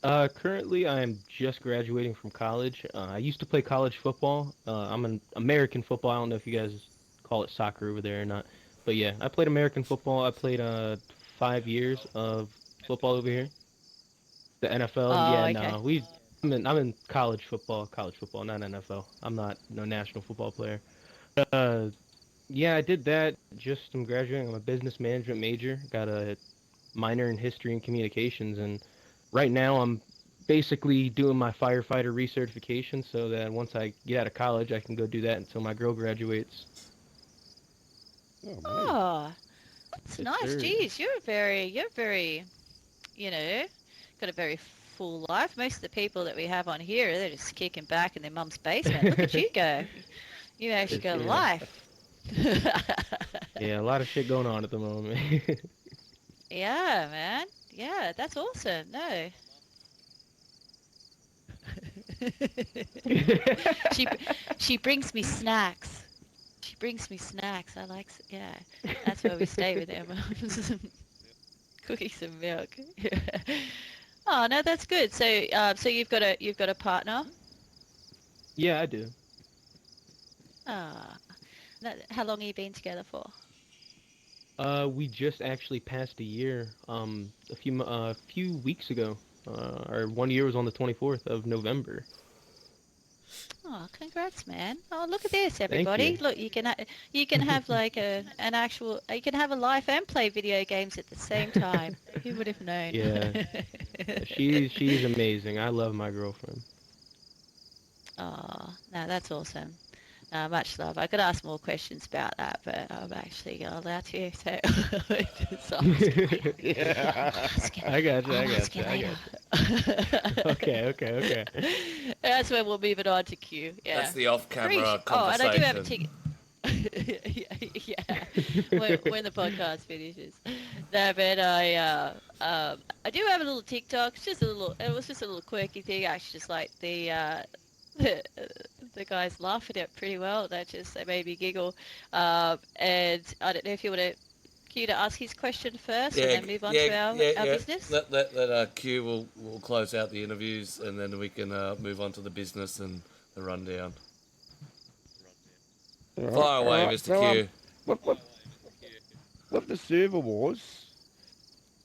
Currently, I am just graduating from college. I used to play college football. I'm an American football. I don't know if you guys call it soccer over there or not. But yeah, I played American football. I played 5 years of football over here. The NFL. Oh, Yeah, okay. no, I'm in college football, not NFL. I'm not no national football player. Uh, yeah, I did that. Just I'm graduating. I'm a business management major. Got a minor in history and communications, and right now I'm basically doing my firefighter recertification so that once I get out of college, I can go do that until my girl graduates. Oh, mate. Oh, that's Yes, nice. sir. Geez, you're very, you know, got a very full life. Most of the people that we have on here, they're just kicking back in their mum's basement. Look at you go. You actually got a Yeah. life. Yeah, a lot of shit going on at the moment. Yeah, man. Yeah, that's awesome. No. She she brings me snacks. She brings me snacks. I like yeah. That's where we stay with our mums. Cookies and milk. Yeah. Oh no, that's good. So so you've got a partner. Yeah, I do. Ah, how long have you been together for? We just actually passed a year. A few weeks ago. Our 1 year was on the 24th of November. Oh, congrats, man! Oh, look at this, Thank you. everybody. Look, you can have like an actual you can have a life and play video games at the same time. Who would have known? Yeah, she's amazing. I love my girlfriend. Oh, no, that's awesome. Much love. I could ask more questions about that, but I'm actually not allowed to, so just ask. Yeah. I got you. I I'll ask got you you. I later. got you. Okay. That's when we'll move it on to Q. Yeah. That's the off-camera Oh, and I do have a conversation. ticket. Yeah. When the podcast finishes. No, but I do have a little TikTok. It's just a little. It was just a little quirky thing. Actually, just like the the guys laugh at it pretty well. They made me giggle. And I don't know if you want to Q to ask his question first, and Yeah, then move on to yeah, our yeah, yeah. business. Let Q will close out the interviews, and then we can move on to the business and the rundown. All right. Fire All away, right. Mr. So Q. with with the server wars,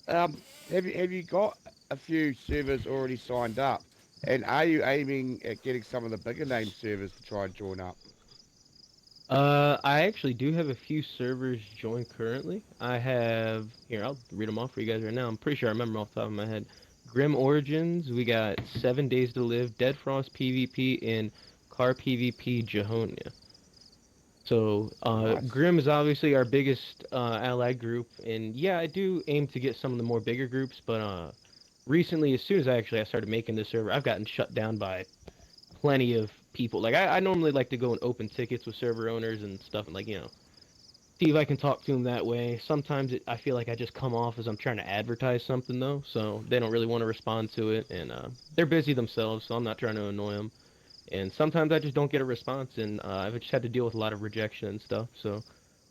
have you got a few servers already signed up, and are you aiming at getting some of the bigger name servers to try and join up? I actually do have a few servers joined currently. I have here. I'll read them off for you guys right now. I'm pretty sure I remember off the top of my head. Grim Origins. We got 7 Days to Live, Dead Frost PvP, and Car PvP Jehonia. So Nice. Grim is obviously our biggest allied group, and yeah, I do aim to get some of the more bigger groups. But recently, as soon as I started making this server, I've gotten shut down by plenty of people. Like I normally like to go and open tickets with server owners and stuff, and see if I can talk to them that way. Sometimes I feel like I just come off as I'm trying to advertise something though, so they don't really want to respond to it, and they're busy themselves, so I'm not trying to annoy them. And sometimes I just don't get a response, and I've just had to deal with a lot of rejection and stuff. So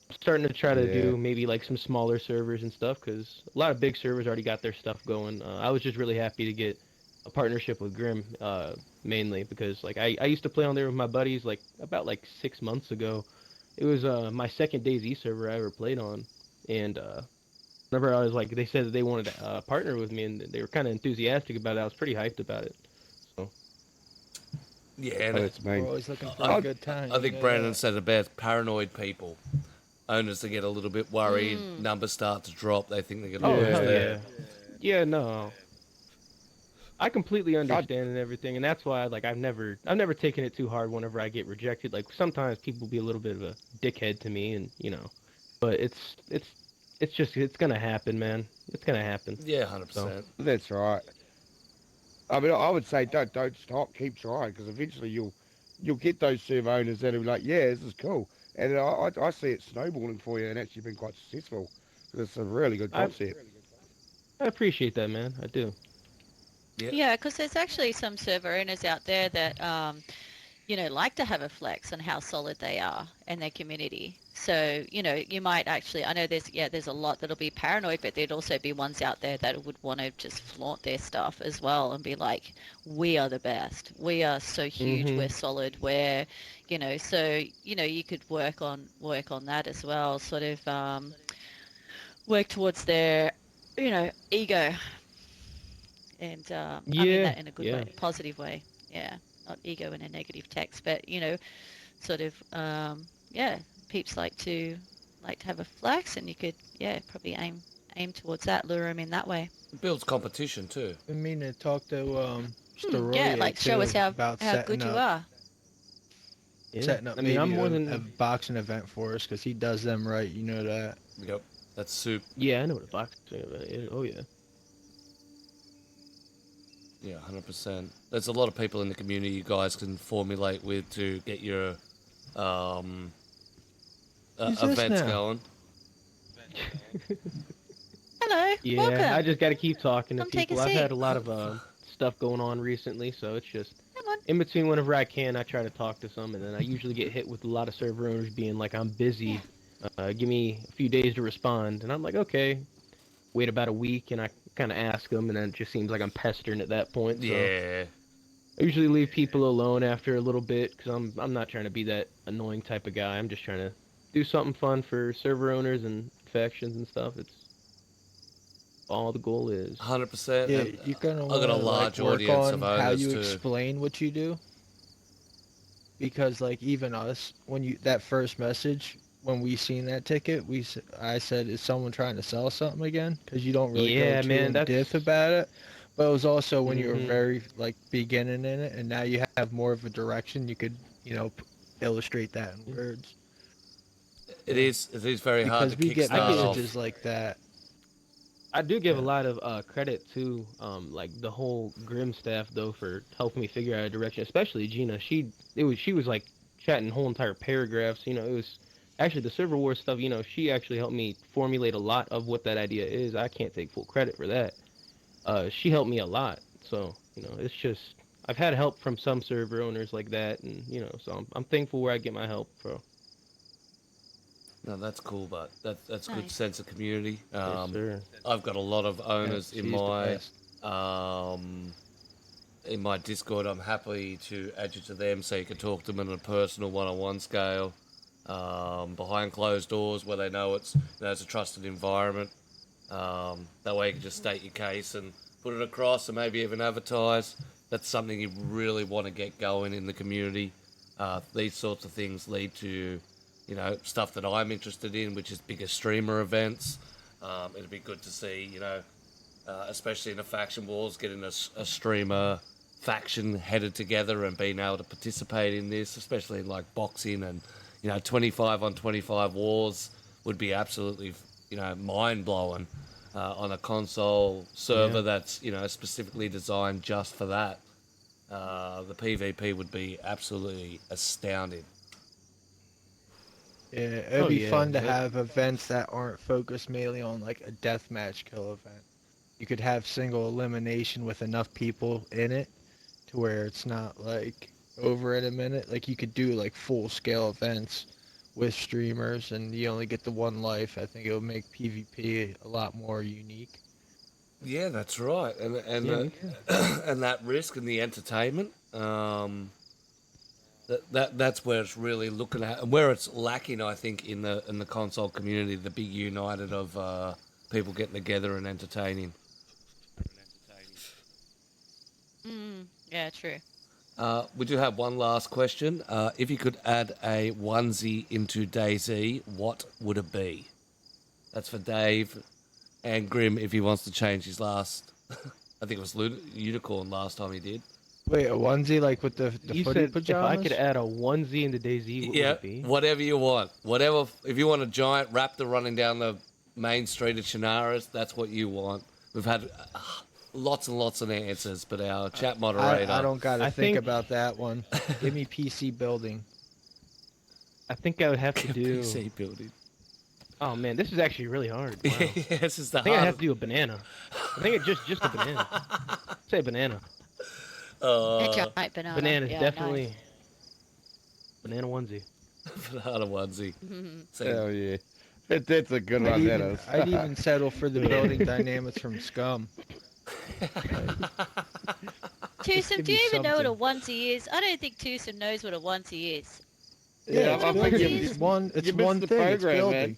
I'm starting to try to Yeah. do maybe like some smaller servers and stuff, because a lot of big servers already got their stuff going. I was just really happy to get a partnership with Grim, mainly because like I used to play on there with my buddies like about like 6 months ago. It was my second DayZ server I ever played on, and whenever I was like, they said that they wanted to partner with me, and they were kind of enthusiastic about it. I was pretty hyped about it. So Yeah, Oh, and that's We're mean. always looking for I, a good time. I think you know Brandon that. said about paranoid people. Owners that get a little bit worried, numbers start to drop, they think they're going to oh lose hell their... yeah, yeah no. I completely God, understand and everything, and that's why like I've never taken it too hard whenever I get rejected. Like sometimes people be a little bit of a dickhead to me, and but it's gonna happen, man. It's gonna happen. Yeah, So 100%. that's right. I mean, I would say don't stop, keep trying, because eventually you'll get those server owners that'll be like, yeah, this is cool, and I see it snowballing for you and actually been quite successful. 'Cause it's a really good I concept. I appreciate that, man. I do. Yeah. Yeah, because there's actually some server owners out there that like to have a flex on how solid they are in their community. So, you might actually, I know there's a lot that'll be paranoid, but there'd also be ones out there that would want to just flaunt their stuff as well and be like, we are the best. We are so huge. Mhm. We're solid. So, you could work on that as well, sort of work towards their, ego. And I mean Yeah, that in a good yeah. way, positive way. Yeah, not ego in a negative text, but sort of yeah, peeps like to have a flex, and you could probably aim towards that, lure them in that way. It builds competition too. I mean to talk to Yeah, Steroye like show us too how about good you are. Yeah. setting up I mean, I'm maybe more a than boxing event for us because he does them right. You know that. Yep, that's soup. yeah. I know what a boxing event is. Oh yeah. Yeah, 100%. There's a lot of people in the community you guys can formulate with to get your Who's this events now? going. Hello, Yeah, welcome. I just got to keep talking to Come take a people. I've had seat. a lot of stuff going on recently, so it's just Come on. in between whenever I can, I try to talk to some, and then I usually get hit with a lot of server owners being like, "I'm busy. Give me a few days to respond," and I'm like, "Okay." Wait about a week, and I kind of ask them, and then it just seems like I'm pestering at that point. So Yeah. I usually leave people alone after a little bit because I'm not trying to be that annoying type of guy. I'm just trying to do something fun for server owners and factions and stuff. It's all the goal is. 100%. Yeah, And you're gonna I've want got a to large work audience on of how owners you too. explain what you do. Because like even us, when you that first message, when we seen that ticket, I said, "Is someone trying to sell something again?" Because you don't really Yeah, go too man, in that's depth about it. But it was also when you were Mhm. very like beginning in it, and now you have more of a direction. You could illustrate that in words. It is very hard to Because we get I kickstart get off. messages like that. I do give a Yeah. lot of credit to like the whole Grim staff though for helping me figure out a direction, especially Gina. She was like chatting whole entire paragraphs. It was actually the server war stuff. She actually helped me formulate a lot of what that idea is. I can't take full credit for that. She helped me a lot. So it's just I've had help from some server owners like that, and so I'm thankful where I get my help from. No, that's cool, but that's a good Nice. sense of community. Yes, sir. I've got a lot of Yeah, owners she's the best. in my Discord. I'm happy to add you to them so you can talk to them on a personal one-on-one scale, behind closed doors where they know it's a trusted environment. That way you can just state your case and put it across and maybe even advertise. That's something you really want to get going in the community. These sorts of things lead to stuff that I'm interested in, which is bigger streamer events. It'd be good to see, especially in the faction wars, getting a streamer faction headed together and being able to participate in this, especially in like boxing and 25 on 25 wars would be absolutely mind blowing on a console server that's specifically designed just for that. The PvP would be absolutely astounding. Yeah, it'd Oh be yeah, fun to have events that aren't focused mainly on like a deathmatch kill event. You could have single elimination with enough people in it to where it's not like over in a minute. Like you could do like full scale events with streamers and you only get the one life. I think it would make PvP a lot more unique. Yeah, that's right, and Yeah, me too. and that risk and the entertainment. That's where it's really looking at, and where it's lacking, I think, in the console community, the big united of people getting together and entertaining. Yeah, true. We do have one last question. If you could add a onesie into DayZ, what would it be? That's for Dave and Grim if he wants to change his last. I think it was Unicorn last time he did. Wait, a onesie like with the You footy said if I pajamas? could add a onesie into DayZ, what would Yeah, it be? whatever you want. Whatever. If you want a giant raptor running down the main street of Chinaras, that's what you want. We've had lots and lots of answers, but our chat moderator. I don't gotta I think think- about that one. Give me PC building. I think I would have to do. PC building. Oh man, this is actually really hard. Wow. This is the I think I have hardest. to do a banana. I think it's just a banana. Say banana. A giant banana. Banana's Yeah, definitely nice. banana onesie. Banana onesie. So, Hell yeah. That's a good one, that is. I'd even settle for the building dynamics from Scum. Twosome, Give do me you even know what a something. onesie is? I don't think Twosome knows what a onesie is. Yeah, I think it's it's one you missed thing. the It's program, building. man.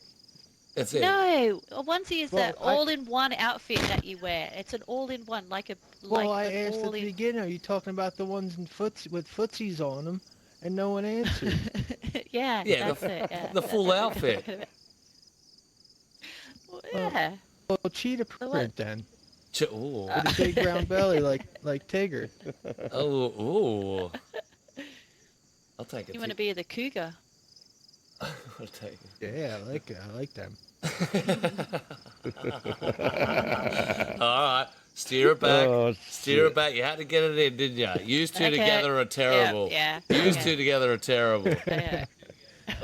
That's it. No, a onesie is Well, that all-in-one outfit that you wear. It's an all-in-one, like a Well, like I an asked at the all-in. beginning, are you talking about the ones in with footsies on them? And no one answered. Yeah, Yeah, that's it. Yeah, the that's full what we're outfit. talking about. Well, Well, yeah. Well, cheetah The print then. Ooh. With a big round belly like Tigger. Oh, ooh. I'll take it. You want to be the cougar? I'll take it. Yeah, I like it. I like them. All right. Steer it back. Oh, Steer it shit. back. You had to get it in, didn't you? You two Okay. together are terrible. Yeah. You okay. two together are terrible. Yeah.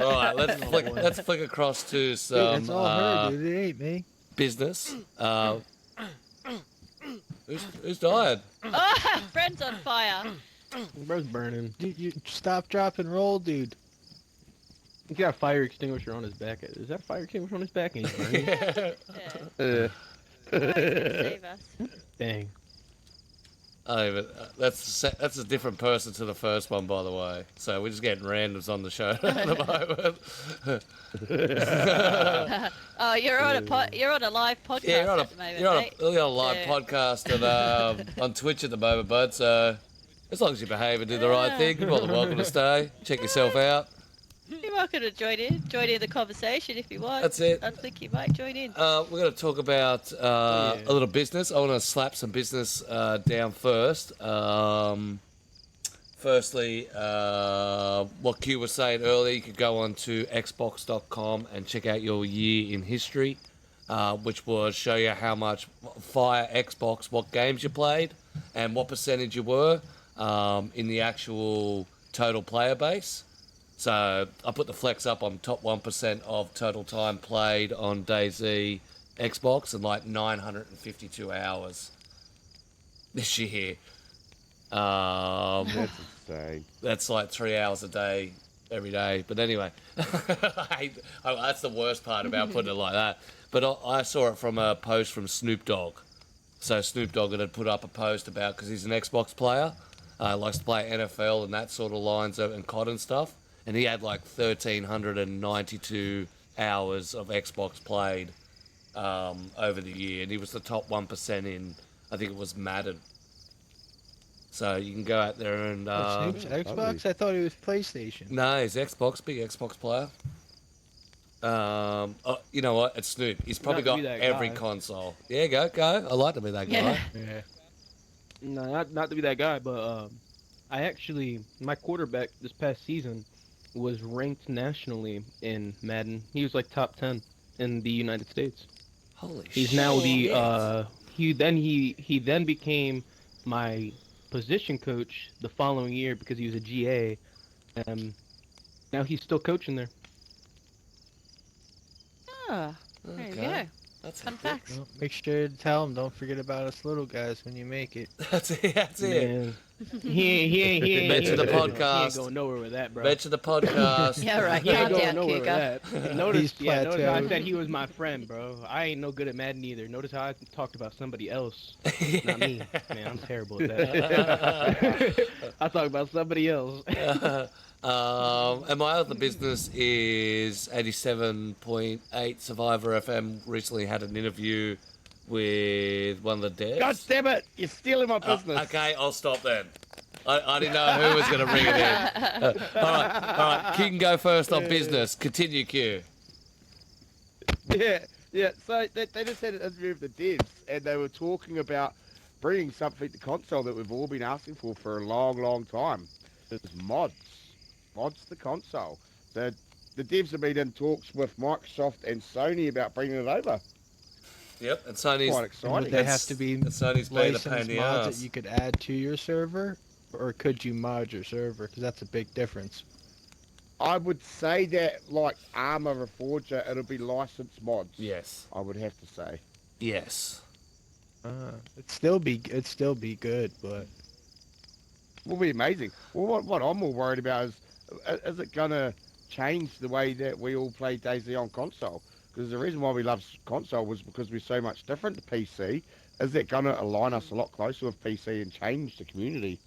All right, let's flick across to some That's all her, dude. It ain't me. business. Who's died? Oh, friend's on fire. Bro's burning. Dude, you stop, drop, and roll, dude. He's got a fire extinguisher on his back. Is that a fire extinguisher on his back? And he's burning? Yeah. Uh, Save us. Dang. I don't even, that's a different person to the first one, by the way. So we're just getting randoms on the show at the moment. Oh, you're on a live podcast Yeah, you're on at the moment, you're on mate. a live So- podcast and, on Twitch at the moment, bud. So as long as you behave and do the right thing, you're more than welcome to stay. Check yourself out. You're welcome to join in the conversation if you want. That's it. I think you might join in. We're going to talk about a little business. I want to slap some business down first. Firstly, what Q was saying earlier, you could go on to xbox.com and check out your year in history, which will show you how much via Xbox, what games you played, and what percentage you were in the actual total player base. So I put the flex up on top 1% of total time played on DayZ Xbox and like 952 hours this year. that's insane. That's like 3 hours a day every day. But anyway, that's the worst part about putting it like that. But I saw it from a post from Snoop Dogg. So Snoop Dogg had put up a post about, because he's an Xbox player, likes to play NFL and that sort of lines and COD and stuff. And he had like 1,392 hours of Xbox played over the year. And he was the top 1% in, I think it was Madden. So you can go out there and... Snoop's Xbox? I thought it was PlayStation. No, he's Xbox, big Xbox player. You know what? It's Snoop. He's probably Not to got be that every guy. console. Yeah, go. I like to be that guy. Yeah. Yeah. No, not to be that guy, but my quarterback this past season was ranked nationally in Madden. He was like top 10 in the United States. Holy shit. He's now the he then became my position coach the following year because he was a GA. Now he's still coaching there. Oh, there you Okay. go. That's Fun it. facts. Well, make sure to tell them, don't forget about us little guys when you make it. That's it. Man, he ain't Mention the He ain't podcast. going nowhere with that, bro. Mention the podcast. Yeah, right. He ain't Calm going down, nowhere Cougar. with that. Notice I plateaued. said he was my friend, bro. I ain't no good at Madden either. Notice how I talked about somebody else, not me. Man, I'm terrible at that. I talk about somebody else. And my other business is 87.8 Survivor FM recently had an interview with one of the devs. God damn it! You're stealing my business. Okay, I'll stop then. I didn't know who was going to bring it in. All right. King, go first on business. Continue, Q. Yeah. So they just had an interview with the devs, and they were talking about bringing something to console that we've all been asking for a long, long time. It's mods to console. The devs have been in talks with Microsoft and Sony about bringing it over. Yep, and Sony's... Quite And exciting. would they have to be And Sony's being a pain in licensed the mods ass. that you could add to your server? Or could you mod your server? Because that's a big difference. I would say that, like Arma Reforger, it'll be licensed mods. Yes. I would have to say. Yes. It'd still be good, but Will be amazing. Well, what I'm more worried about is it gonna change the way that we all play DayZ on console? Because the reason why we love console was because we're so much different to PC. Is it gonna align us a lot closer with PC and change the community?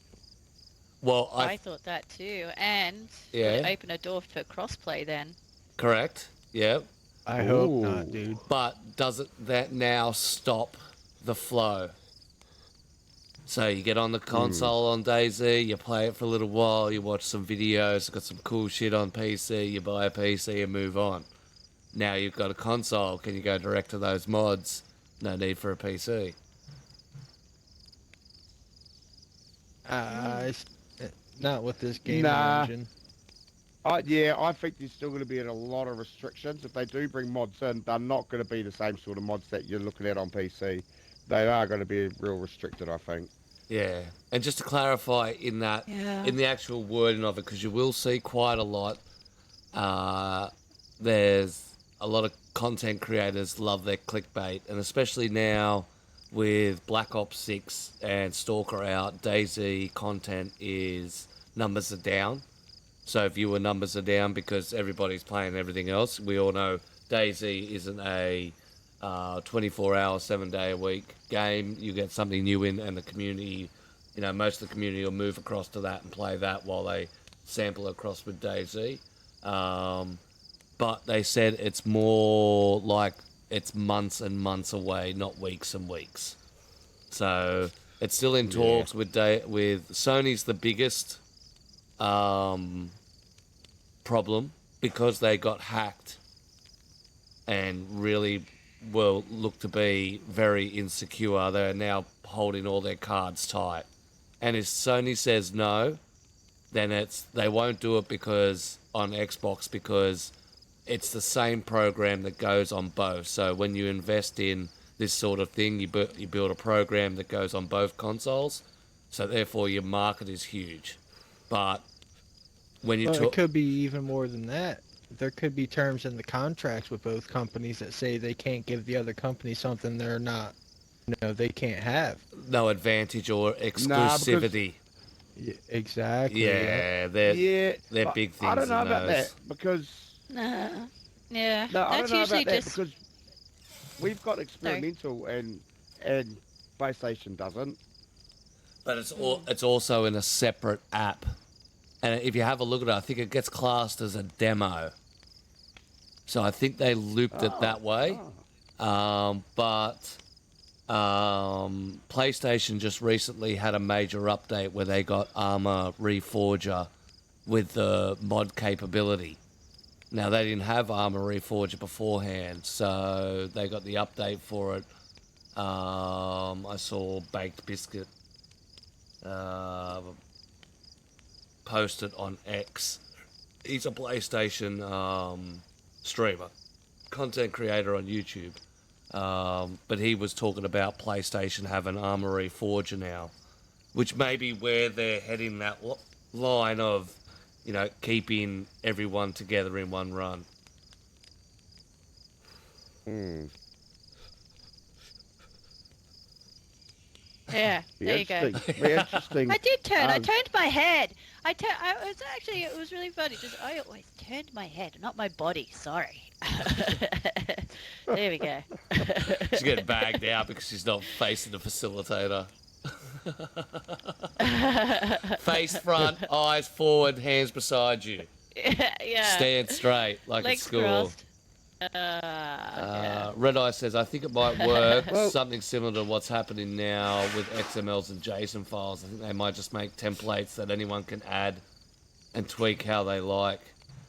Well, I thought that too, and Yeah. would it open a door for crossplay then? Correct. Yeah. I hope not, Ooh. dude. But doesn't that now stop the flow? So you get on the console on DayZ, you play it for a little while, you watch some videos, got some cool shit on PC, you buy a PC and move on. Now you've got a console, can you go direct to those mods? No need for a PC. Not with this gaming Nah. engine. I think there's still going to be a lot of restrictions. If they do bring mods in, they're not going to be the same sort of mods that you're looking at on PC. They are going to be real restricted, I think. Yeah, and just to clarify in that, Yeah. in the actual wording of it, because you will see quite a lot, there's a lot of content creators love their clickbait, and especially now with Black Ops 6 and Stalker out, DayZ content is numbers are down. So viewer numbers are down because everybody's playing everything else. We all know DayZ isn't a 24-hour, 7-day-a-week game. You get something new in, and the community, most of the community will move across to that and play that while they sample across with DayZ. But they said it's more like it's months and months away, not weeks and weeks. So it's still in talks with Sony's the biggest problem because they got hacked and really will look to be very insecure. They're now holding all their cards tight. And if Sony says no, then they won't do it because on Xbox because it's the same program that goes on both. So when you invest in this sort of thing, you build a program that goes on both consoles. So therefore your market is huge. But when you It could be even more than that. There could be terms in the contracts with both companies that say they can't give the other company something they're not, they can't have. no advantage or exclusivity. Yeah, exactly. Yeah, they're but big things. I don't know in about those. that because Nah. Yeah. no, I That's don't know usually about that just. because we've got experimental and PlayStation doesn't. But it's also in a separate app. And if you have a look at it, I think it gets classed as a demo. So I think they looped it that way. But PlayStation just recently had a major update where they got Armor Reforger with the mod capability. Now, they didn't have Armor Reforger beforehand, so they got the update for it. I saw Baked Biscuit posted on X. He's a PlayStation streamer, content creator on YouTube. But he was talking about PlayStation having Armor Reforger now, which may be where they're heading that line of, keeping everyone together in one run. Yeah. There you go. Very interesting. I did turn. I turned my head. It was really funny. I always turned my head, not my body. Sorry. There we go. She's getting bagged out because she's not facing the facilitator. Face front, eyes forward, hands beside you. Yeah. Stand straight like Legs at school. crossed. Yeah. Red Eye says, I think it might work. Well- Something similar to what's happening now with XMLs and JSON files. I think they might just make templates that anyone can add and tweak how they like.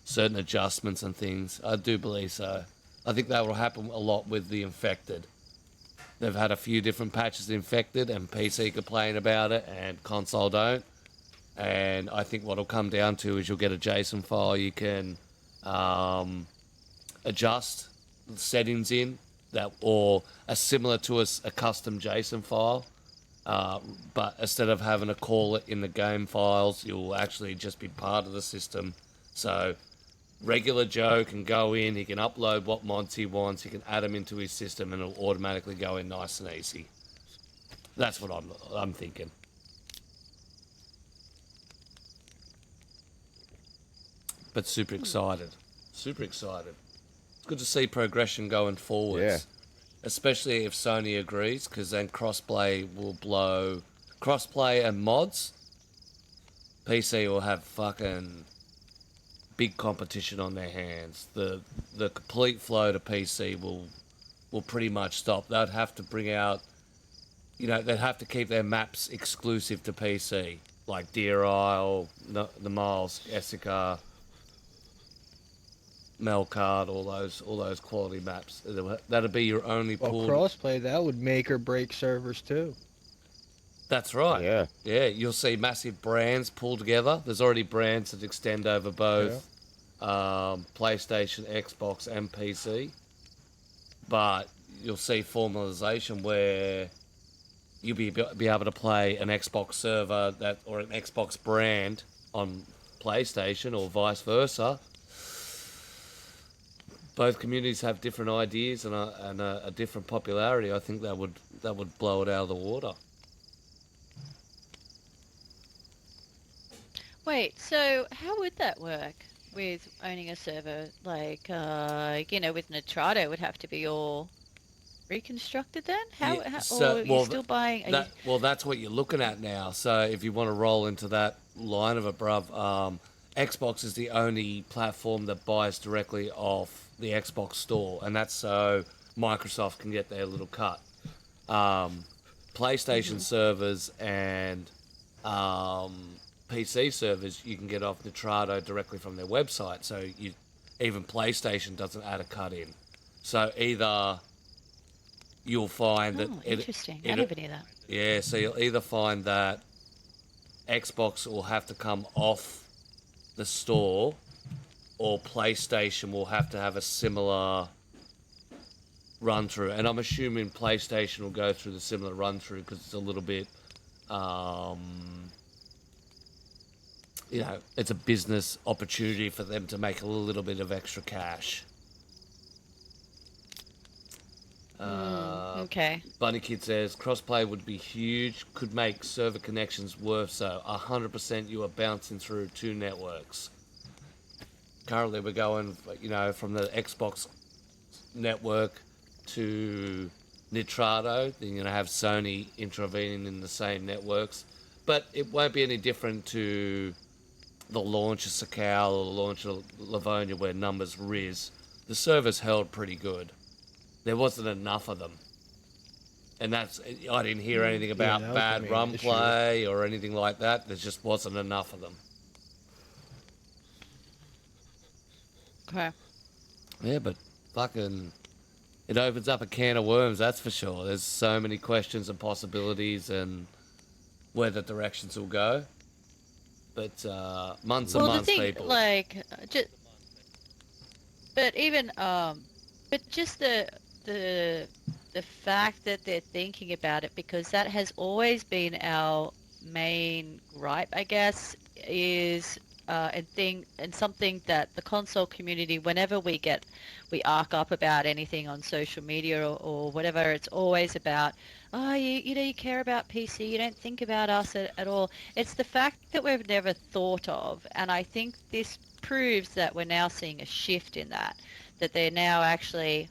Certain adjustments and things. I do believe so. I think that will happen a lot with the Infected. They've had a few different patches Infected, and PC complain about it, and console don't. And I think what it'll come down to is you'll get a JSON file you can adjust the settings in that, or a similar to a custom JSON file. But instead of having to call it in the game files, you'll actually just be part of the system. So regular Joe can go in, he can upload what mods he wants, he can add them into his system, and it'll automatically go in nice and easy. That's what I'm thinking. But super excited. Super excited. It's good to see progression going forwards. Yeah. Especially if Sony agrees, because then crossplay will blow. Crossplay and mods, PC will have fucking big competition on their hands. The complete flow to PC will pretty much stop. They'd have to bring out, they'd have to keep their maps exclusive to PC, like Deer Isle, the Miles, Essica, Melcard, all those quality maps. That'd be your only Well, pool. crossplay, that would make or break servers too. That's right. Yeah. Yeah, you'll see massive brands pull together. There's already brands that extend over both PlayStation, Xbox, and PC. But you'll see formalization where you'll be able to play an Xbox server or an Xbox brand on PlayStation or vice versa. Both communities have different ideas and a different popularity. I think that would blow it out of the water. Wait, so how would that work with owning a server? Like, with Nitrado, it would have to be all reconstructed then? Or are you still buying? That's what you're looking at now. So if you want to roll into that line of it, bruv, Xbox is the only platform that buys directly off the Xbox store, and that's so Microsoft can get their little cut. PlayStation servers and PC servers you can get off Nitrado directly from their website, so even PlayStation doesn't add a cut in. So either you'll find that interesting. I never knew that. Yeah, so you'll either find that Xbox will have to come off the store, or PlayStation will have to have a similar run through. And I'm assuming PlayStation will go through the similar run through because it's a little bit, it's a business opportunity for them to make a little bit of extra cash. Okay. Bunny Kid says crossplay would be huge, could make server connections worth so. 100% you are bouncing through two networks. Currently we're going, from the Xbox network to Nitrado. Then you're going to have Sony intervening in the same networks. But it won't be any different to the launch of Sakal or the launch of Livonia where numbers riz. The servers held pretty good. There wasn't enough of them. And I didn't hear anything about bad run play or anything like that. There just wasn't enough of them. Okay. Yeah, but fucking, it opens up a can of worms, that's for sure. There's so many questions and possibilities and where the directions will go. But months and months, people. But just the fact that they're thinking about it, because that has always been our main gripe, I guess, is and something that the console community, whenever we arc up about anything on social media or whatever, it's always about, you care about PC, you don't think about us at all. It's the fact that we've never thought of, and I think this proves that we're now seeing a shift in that they're now actually,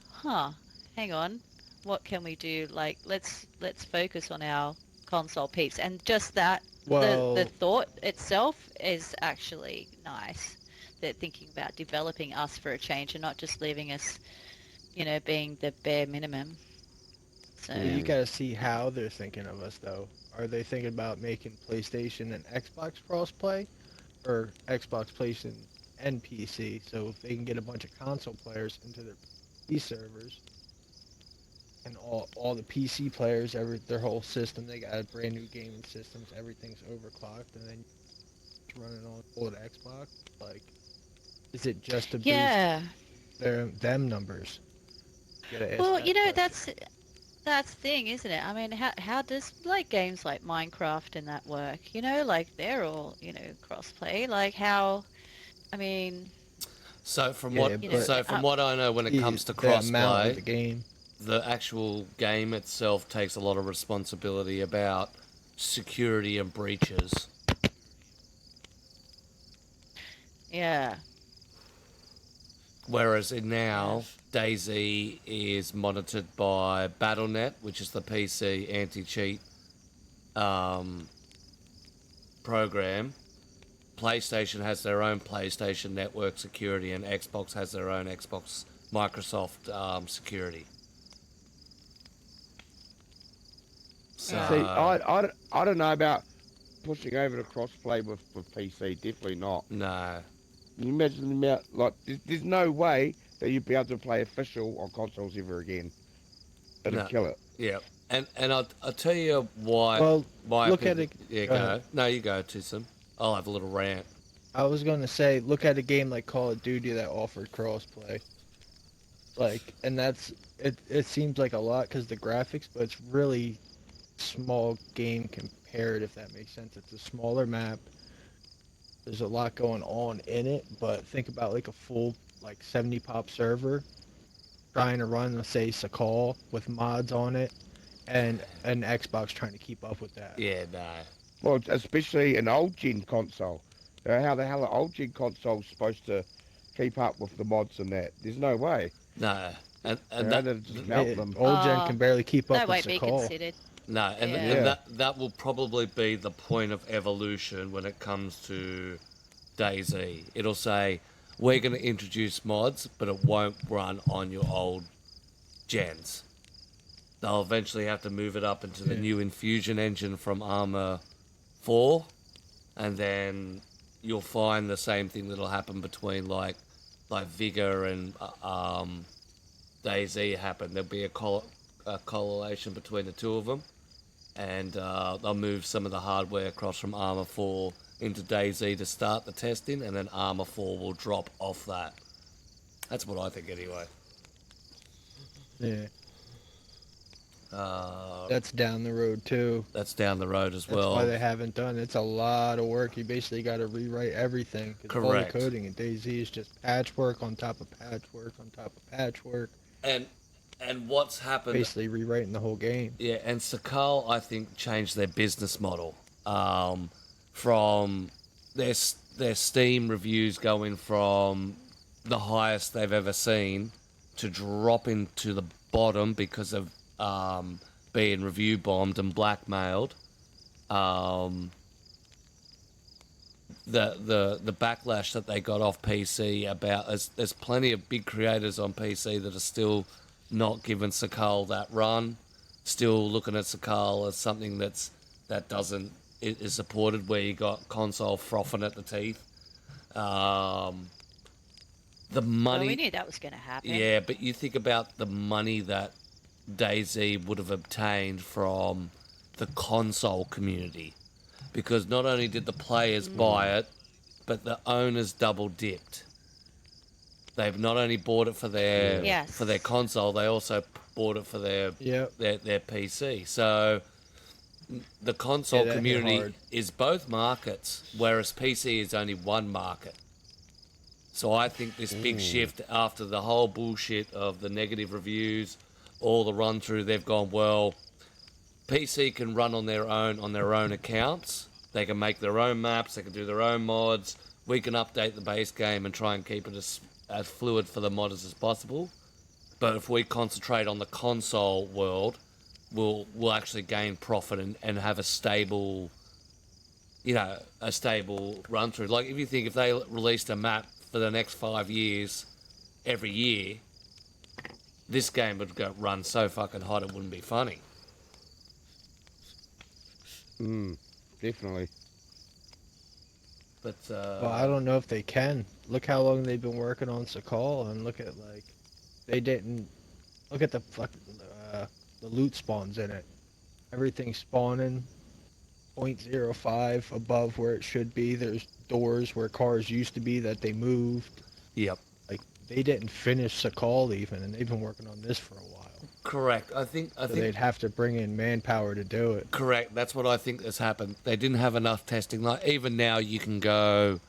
hang on, what can we do? Like, let's focus on our console peeps. And just that, the thought itself is actually nice. They're thinking about developing us for a change and not just leaving us, being the bare minimum. So you gotta see how they're thinking of us, though. Are they thinking about making PlayStation and Xbox crossplay, or Xbox, PlayStation, and PC? So if they can get a bunch of console players into their PC servers, and all the PC players, their whole system, they got brand new gaming systems, everything's overclocked, and then running on old Xbox. Like, is it just to boost them numbers? Well, that's the thing, isn't it? I mean, how does games like Minecraft and that work? They're all crossplay. Like how, I mean. So from what I know, when it comes to crossplay, the game. The actual game itself takes a lot of responsibility about security and breaches. Yeah. Whereas now, DayZ is monitored by Battle.net, which is the PC anti-cheat program, PlayStation has their own PlayStation Network security, and Xbox has their own Xbox Microsoft security. So, See, I don't know about pushing over to crossplay with PC. Definitely not. no. Can you imagine the amount? Like, there's no way that you'd be able to play official on consoles ever again. It'd No. kill it. Yeah. And I'll tell you why. Well, my look opinion. at it. Yeah, go go. ahead. No, you go, Tism. I'll have a little rant. I was gonna say, look at a game like Call of Duty that offered crossplay. Like, and that's it. It seems like a lot because the graphics, but it's really small game compared, if that makes sense. It's a smaller map. There's a lot going on in it, but think about like a full like 70 pop server trying to run, let's say, Sakal with mods on it, and an Xbox trying to keep up with that. Yeah, no. Well, especially an old gen console. How the hell are old gen consoles supposed to keep up with the mods and that? There's no way. No. And They'd just melt It- them. Old gen Oh, can barely keep up That with won't be Sakal. considered. No, and, Yeah. and that will probably be the point of evolution when it comes to DayZ. It'll say, we're going to introduce mods, but it won't run on your old gens. They'll eventually have to move it up into the new Infusion engine from Arma 4, and then you'll find the same thing that'll happen between like Vigor and DayZ happen. There'll be a correlation between the two of them, and they'll move some of the hardware across from Arma 4 into DayZ to start the testing, and then Arma 4 will drop off that. That's what I think anyway. Yeah, Uh, that's down the road too. that's down the road as That's well. why they haven't done it. It's a lot of work. You basically got to rewrite everything. 'Cause all the Correct. coding in DayZ is just patchwork on top of patchwork on top of patchwork. And what's happened? Basically rewriting the whole game. Yeah, and Sakal, I think, changed their business model from their Steam reviews going from the highest they've ever seen to dropping to the bottom because of being review bombed and blackmailed. The backlash that they got off PC about there's plenty of big creators on PC that are still not giving Sakal that run, still looking at Sakal as something that is supported, where you got console frothing at the teeth. The money. Well, we knew that was going to happen. Yeah, but you think about the money that DayZ would have obtained from the console community, because not only did the players buy it, but the owners double dipped. They've not only bought it for their Yes. for their console, they also bought it for their Yep. their PC. So the console Yeah, that hit community hard. is both markets, whereas PC is only one market. So I think this big shift after the whole bullshit of the negative reviews, all the run through, they've gone, well, PC can run on their own accounts. They can make their own maps, they can do their own mods. We can update the base game and try and keep it as fluid for the modders as possible. But if we concentrate on the console world, we'll actually gain profit and have a stable run through. Like, if you think if they released a map for the next 5 years every year, this game would run so fucking hot it wouldn't be funny. Definitely. But Well, I don't know if they can. Look how long they've been working on Sakal, and look at they didn't look at the fucking the loot spawns in it. Everything's spawning 0.05 above where it should be. There's doors where cars used to be that they moved. yep, Like, they didn't finish Sakal even, and they've been working on this for a while. correct. I think So they'd have to bring in manpower to do it. correct. That's what I think has happened. They didn't have enough testing. Like, even now, you can go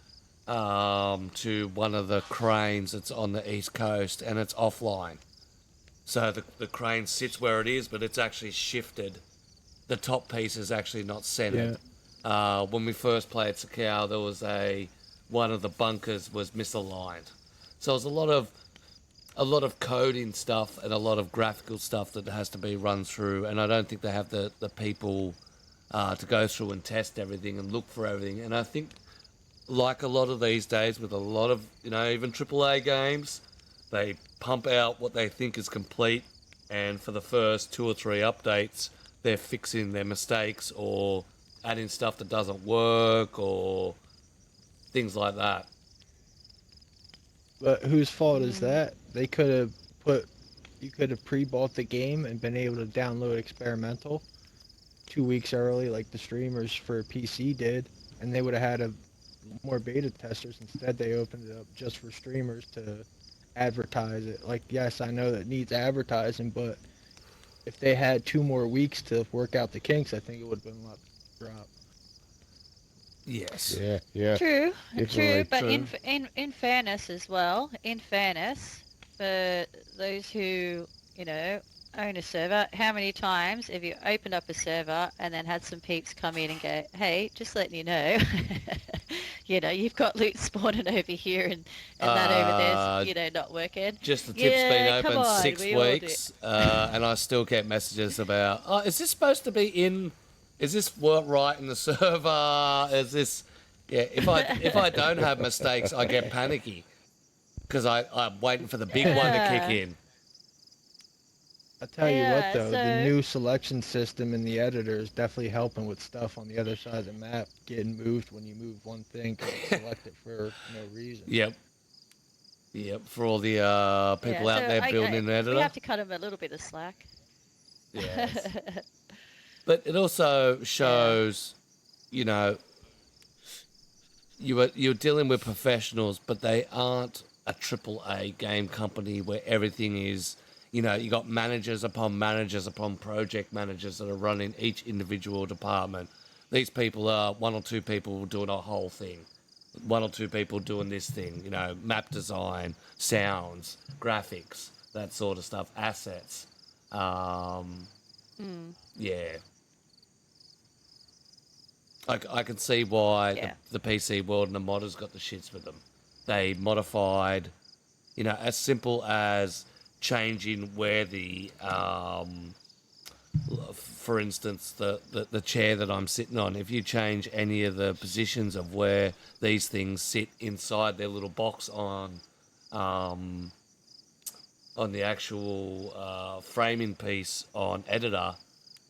to one of the cranes that's on the east coast, and it's offline. So the crane sits where it is, but it's actually shifted. The top piece is actually not centered. When we first played Sakao, there was one of the bunkers was misaligned. So there's a lot of coding stuff and a lot of graphical stuff that has to be run through, and I don't think they have the people to go through and test everything and look for everything. And I think like a lot of these days with a lot of, even AAA games, they pump out what they think is complete, and for the first 2 or 3 updates, they're fixing their mistakes or adding stuff that doesn't work or things like that. But whose fault is that? They could have you could have pre-bought the game and been able to download experimental 2 weeks early, like the streamers for PC did, and they would have had more beta testers. Instead, they opened it up just for streamers to advertise it. Like, yes, I know that needs advertising, but if they had 2 more weeks to work out the kinks, I think it would have been a lot drop. Yes. Yeah. True, Definitely but true. in fairness as well, for those who, own a server, how many times have you opened up a server and then had some peeps come in and go, hey, just letting you know, you've got loot spawning over here and that over there's, not working. Just the tip's Yeah, been come open on, 6 we all do weeks, and I still get messages about, oh, is this supposed to be in? Is this work right in the server? Is this? Yeah. If I don't have mistakes, I get panicky because I'm waiting for the big one to kick Yeah. in. I'll tell you what, Yeah, though, the so- new selection system in the editor is definitely helping with stuff on the other side of the map getting moved when you move one thing 'cause it's selected for no reason. Yep. For all the people Yeah, out so there building an editor. we have to cut them a little bit of slack. Yes. But it also shows, you're dealing with professionals, but they aren't a AAA game company where everything is, you got managers upon project managers that are running each individual department. These people are 1 or 2 people doing a whole thing. 1 or 2 people doing this thing, map design, sounds, graphics, that sort of stuff, assets. Yeah. I can see why Yeah. the PC world and the modders got the shits with them. They modified, as simple as changing where for instance, the chair that I'm sitting on, if you change any of the positions of where these things sit inside their little box on the actual framing piece on editor,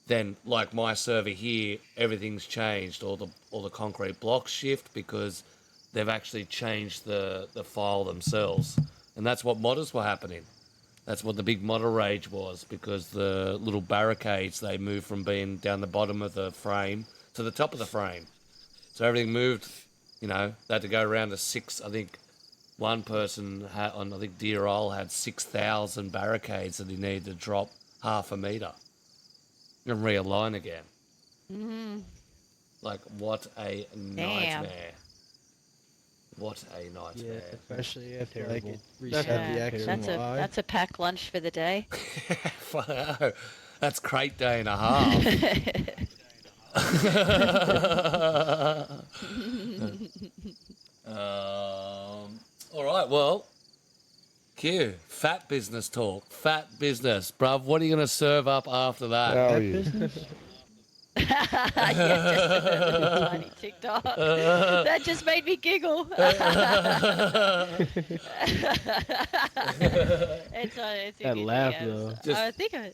then like my server here, everything's changed. All the concrete blocks shift because they've actually changed the file themselves, and that's what modders were happening. That's what the big modder rage was, because the little barricades, they moved from being down the bottom of the frame to the top of the frame. So everything moved, they had to go around to 6, I think one person I think Dear Owl had 6,000 barricades that he needed to drop half a metre and realign again. Mm-hmm. Like, what a nightmare. What a nightmare. Yeah, especially if like Terrible. it reset the X and Y. That's a packed lunch for the day. Wow. That's crate day and a half. All right, well, Q, fat business talk. Fat business. Bruv, what are you going to serve up after that? Oh, That yeah. business? Yeah, just a little tiny TikTok. That just made me giggle. It's a That good laugh, thing. though. I think I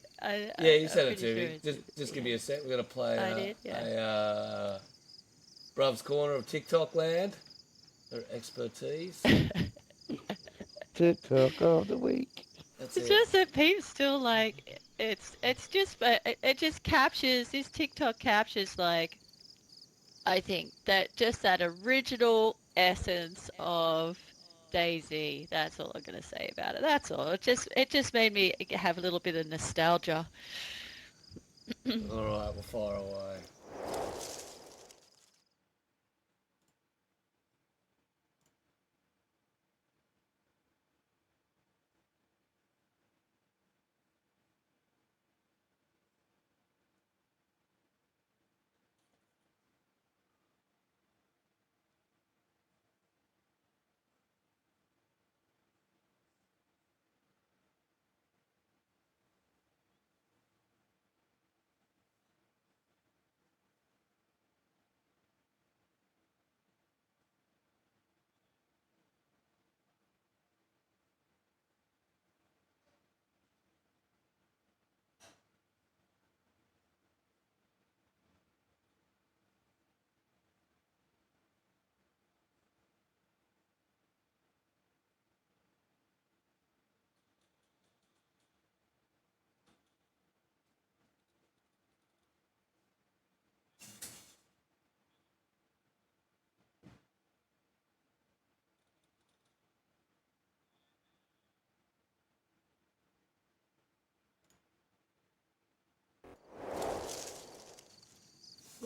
Yeah, you I'm said it pretty to me. sure it's- Just give me a sec. We're going to play I did, yeah. Bruv's Corner of TikTok Land. Their expertise. TikTok of the week. That's It's it. just that Pete's still like it just captures this TikTok captures like I think that just that original essence of DayZ. That's all I'm gonna say about it. That's all. It just made me have a little bit of nostalgia. All right, we'll fire away.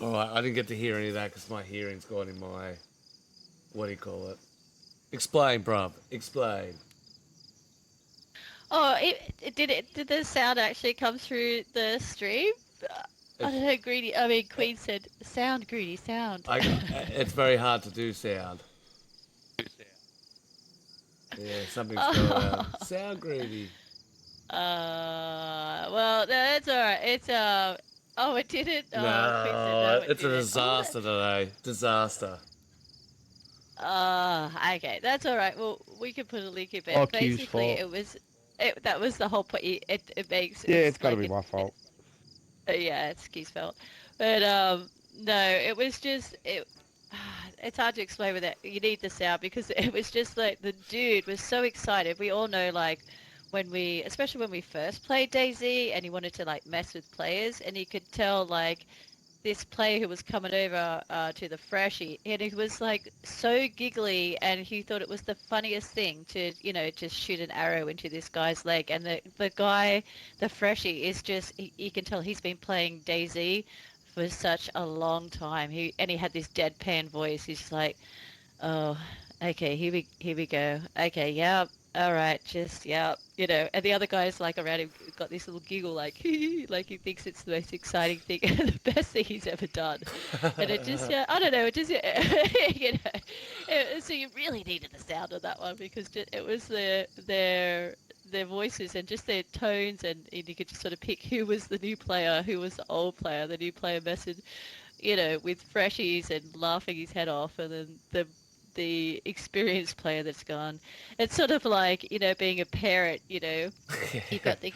All right, I didn't get to hear any of that because my hearing's gone in my... What do you call it? Explain, bruv. Explain. Oh, did the sound actually come through the stream? I don't know, Queen said, sound, Greedy, sound. It's very hard to do sound. Yeah, something's going on. Sound greedy. Well, no, that's alright. It's, oh, it didn't? Oh, Queen said no, it it's a didn't. disaster today. Disaster. Okay, that's alright. Well, we can put a link in, but All Q's basically fault. that was the whole point. It makes... Yeah, it's got to like be my fault. Yeah, it's Q's fault. But, no, it was just... It's hard to explain with it. You need the sound because it was just like the dude was so excited. We all know, like, especially when we first played DayZ and he wanted to like mess with players, and you could tell like this player who was coming over to the freshie, and he was like so giggly, and he thought it was the funniest thing to just shoot an arrow into this guy's leg. And the guy, the freshie, is just you can tell he's been playing DayZ for such a long time. He had this deadpan voice. He's just like, oh, okay, here we go. Okay, yeah, all right, just yeah, And the other guys like around him got this little giggle, like like he thinks it's the most exciting thing, the best thing he's ever done. And it just, I don't know, it just, so you really needed the sound of that one because it was their voices and just their tones, and you could just sort of pick who was the new player, who was the old player. The new player messing, with freshies and laughing his head off, and then the experienced player that's gone. It's sort of like, being a parent, you've got the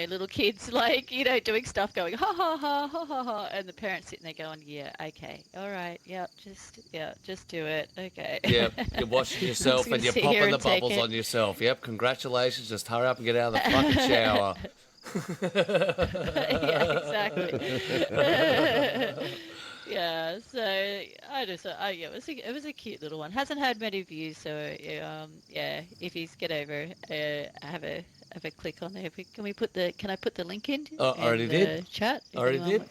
little kids like, doing stuff going, ha ha ha ha ha ha, and the parents sitting there going, yeah, okay, all right, just do it, okay. Yep, you're washing yourself and you're popping the bubbles on yourself. Yep, congratulations, just hurry up and get out of the fucking shower. Yeah, exactly. Yeah, so it was a cute little one. Hasn't had many views, so yeah. If he's get over, have a click on there. Can I put the link in? Already did. Chat. Already did.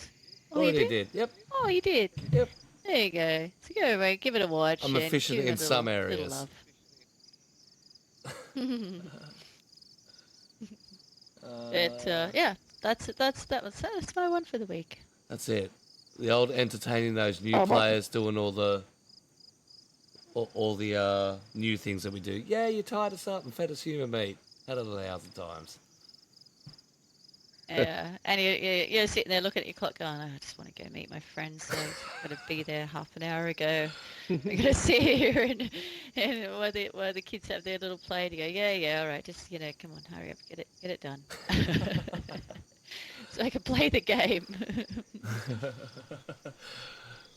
Already did. Yep. Oh, you did. Yep. There you go. So go over, give it a watch. I'm efficient in some areas. Little love. Yeah, that's my one for the week. That's it. The old entertaining those new players, doing all the new things that we do. Yeah, you tied us up and fed us human meat. Had it 1,000 times. Yeah, and you're sitting there looking at your clock going, oh, I just want to go meet my friends. So I'm going to be there half an hour ago. I'm going to sit here and while the kids have their little play, to go, yeah, all right, just, come on, hurry up, get it done. So I can play the game.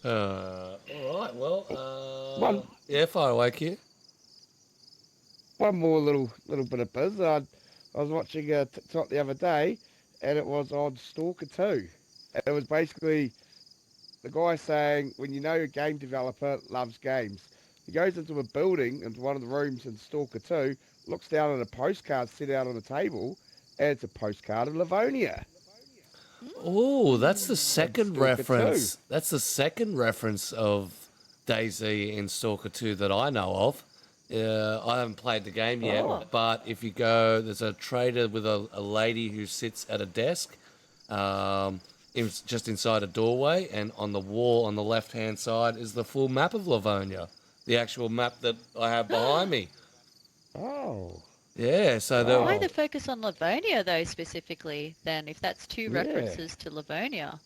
All right, well, yeah, fire away, kid. One more little bit of buzz. I was watching TikTok the other day, and it was on Stalker 2. And it was basically the guy saying, when you know a game developer loves games, he goes into a building, into one of the rooms in Stalker 2, looks down at a postcard set out on a table, and it's a postcard of Livonia. Oh, that's the second Stalker reference. 2. That's the second reference of DayZ in Stalker 2 that I know of. I haven't played the game yet, but if you go, there's a trader with a lady who sits at a desk, just inside a doorway, and on the wall on the left-hand side is the full map of Livonia, the actual map that I have behind me. Oh. Yeah, so Why the focus on Livonia, though, specifically, then, if that's two references to Livonia?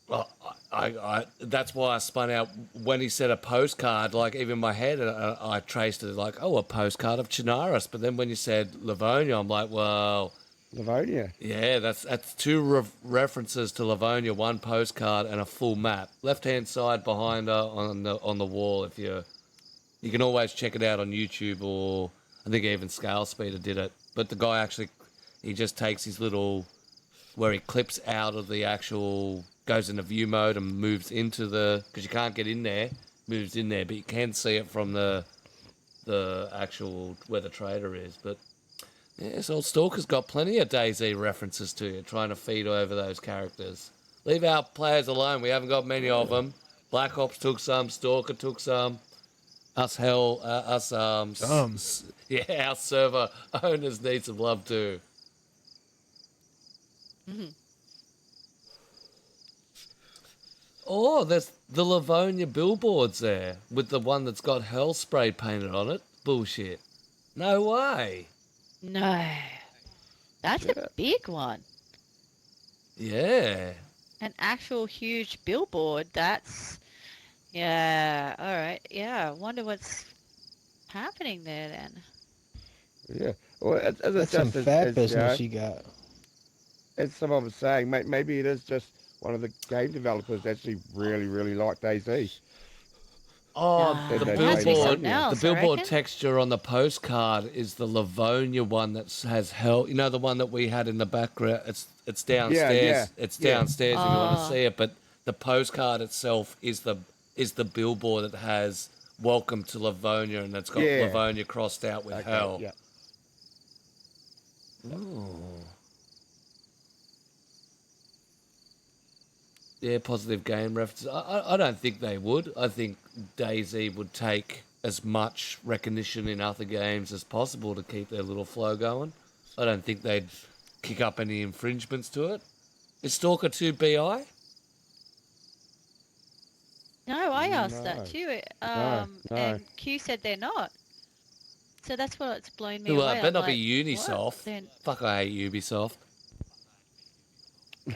Well, I that's why I spun out when he said a postcard, like even in my head, I traced it like, oh, a postcard of Chinaris. But then when you said Livonia, I'm like, well... Livonia. Yeah, that's two references to Livonia, one postcard and a full map. Left-hand side behind her on the wall. If you can always check it out on YouTube, or I think even Scale Speeder did it. But the guy actually, he just takes his little, where he clips out of the actual, goes into view mode and moves into because you can't get in there, moves in there, but you can see it from the actual, where the trader is. But yes, old Stalker's got plenty of DayZ references to you, trying to feed over those characters. Leave our players alone. We haven't got many of them. Black Ops took some. Stalker took some. Us yeah, our server owners need some love too. Mhm. Oh, there's the Livonia billboards there with the one that's got hell spray painted on it. Bullshit. No way. No. That's a big one. Yeah. An actual huge billboard. That's... Yeah, all right. Yeah, I wonder what's happening there then. Yeah. Well, as it's That's some just fat as, you know, business you got. as someone was saying, maybe it is just one of the game developers actually really like DayZ. Oh, Nah, Said the they it has to be played something Livonia. the else, I billboard reckon. texture on the postcard is the Livonia one that has hell. You know the one that we had in the background. It's downstairs. It's yeah. downstairs if you want to Oh. see it. But the postcard itself is the billboard that has "Welcome to Livonia" and it's got Yeah. Livonia crossed out with Okay, hell. yeah. Ooh. Yeah, positive game references. I don't think they would. I think DayZ would take as much recognition in other games as possible to keep their little flow going. I don't think they'd kick up any infringements to it. Is Stalker 2 BI? No, I asked No. that too. No. And Q said they're not. So that's what's blown me Well, away. it better I'm not like, be what? Ubisoft. Then Fuck, I hate Ubisoft.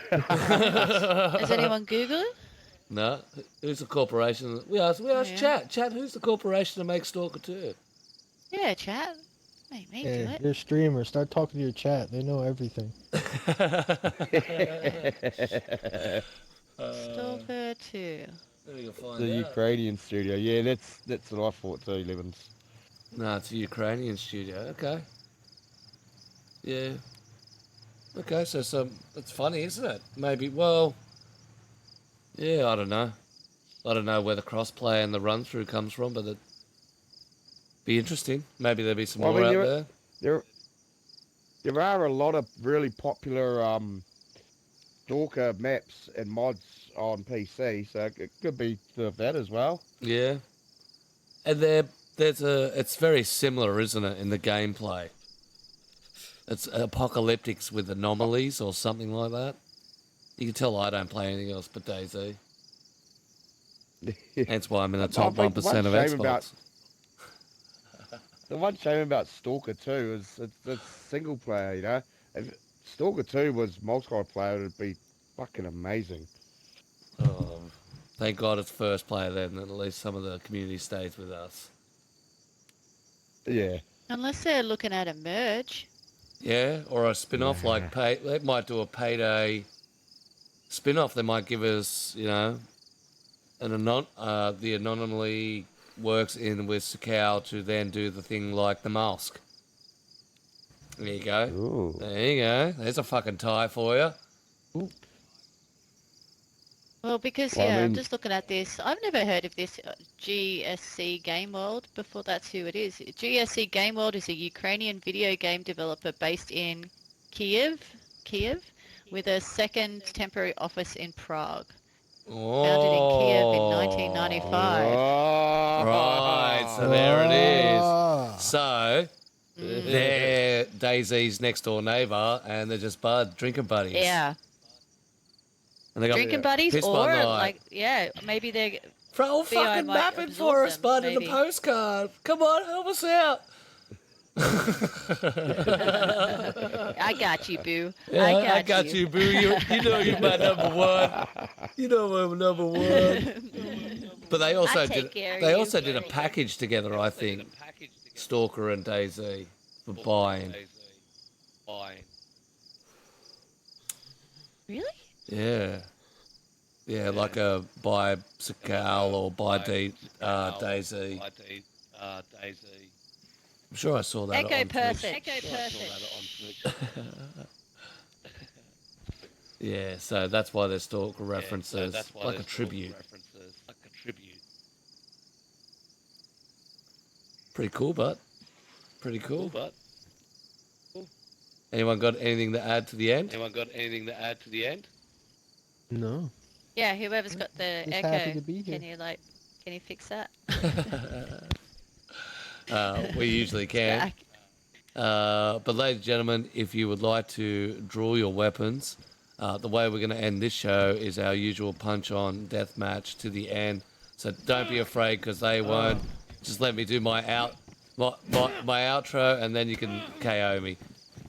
has anyone Googled it? No, who's the corporation? We asked yeah. Chat. Chat, who's the corporation to make Stalker 2? Yeah, chat. Make me do Yeah, it. you're a streamer. Start talking to your chat. They know everything. Stalker 2. Let me go find The out. Ukrainian studio. Yeah, that's what I thought too, Levins. No, it's a Ukrainian studio. Okay. Yeah. Okay, so it's funny, isn't it? Maybe. Well. Yeah, I don't know. I don't know where the crossplay and the run through comes from, but it'd be interesting. Maybe there'll be some Well, I more mean, out there. There are a lot of really popular Stalker maps and mods on PC, so it could be that as well. Yeah. And it's very similar, isn't it, in the gameplay? It's apocalyptics with anomalies or something like that. You can tell I don't play anything else but DayZ. Hence why I'm in the top I think 1% of one shame Xbox. The one shame about Stalker 2 is it's single player, you know? If Stalker 2 was multiplayer player, it'd be fucking amazing. Oh, thank God it's first player then, at least some of the community stays with us. Yeah. Unless they're looking at a merge. Yeah, or a spin-off like they might do a Payday spin-off. They might give us, you know, the anomaly works in with Sakau to then do the thing like the mask. There you go. Ooh. There you go. There's a fucking tie for you. Well, because, Well, I yeah, I'm mean- just looking at this. I've never heard of this GSC Game World before. That's who it is. GSC Game World is a Ukrainian video game developer based in Kiev, with a second temporary office in Prague. Founded in Kiev in 1995. Right, so there it is. Ah. So, they're DayZ's next door neighbour, and they're just drinking buddies. Yeah. And they got Drinking buddies, pissed or, one night. like, yeah, maybe they're... Throw a VI fucking might map in absorb for us, them, bud, in the maybe. postcard. Come on, help us out. I got you, boo. Yeah, I got you, boo. You know you're my number one. You know I'm number one. But they also I take care of they you. also did a package together, I think. Stalker and DayZ for buying. Really? Yeah. Yeah, like a buy Sakal or buy DayZ. I'm sure I saw that Echo on person. Twitch. Yeah, so that's why there's Stalker references, like a tribute. Pretty cool, but pretty cool. Anyone got anything to add to the end? No. Yeah, whoever's got the Just echo, happy to be can here. you fix that? We usually can. Back. But ladies and gentlemen, if you would like to draw your weapons, the way we're going to end this show is our usual punch-on death match to the end. So don't be afraid, because they won't. Just let me do my outro, and then you can KO me.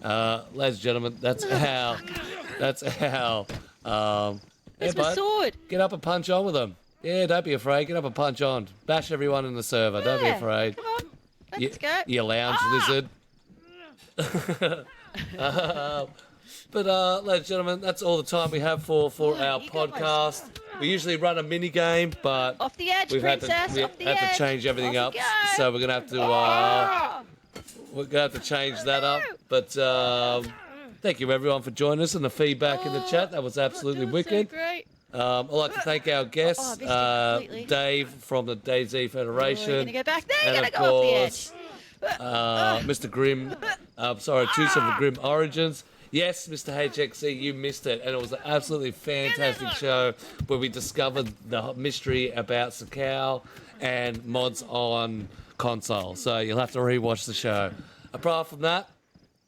Ladies and gentlemen, that's how. Where's hey, my bud, sword? get up and punch on with them. Yeah, don't be afraid. Get up and punch on. Bash everyone in the server. Don't be Yeah, afraid. Come on, let's go. You lounge lizard. But ladies and gentlemen, that's all the time we have for our You got my podcast. We usually run a mini game, but Off the edge, we've had princess. to Off the edge. change everything Off up. you go. So we're gonna have to change that up. But thank you everyone for joining us and the feedback in the chat. That was absolutely Doing wicked. So great. I'd like to thank our guests, I missed it completely. Dave from the DayZ Federation, We're gonna go back there. and You're of gonna go off the course, edge. Mr. Grim, Juice of the Grim Origins. Yes, Mr. HXC, you missed it, and it was an absolutely fantastic show where we discovered the mystery about Sakau and mods on console. So you'll have to rewatch the show. Apart from that,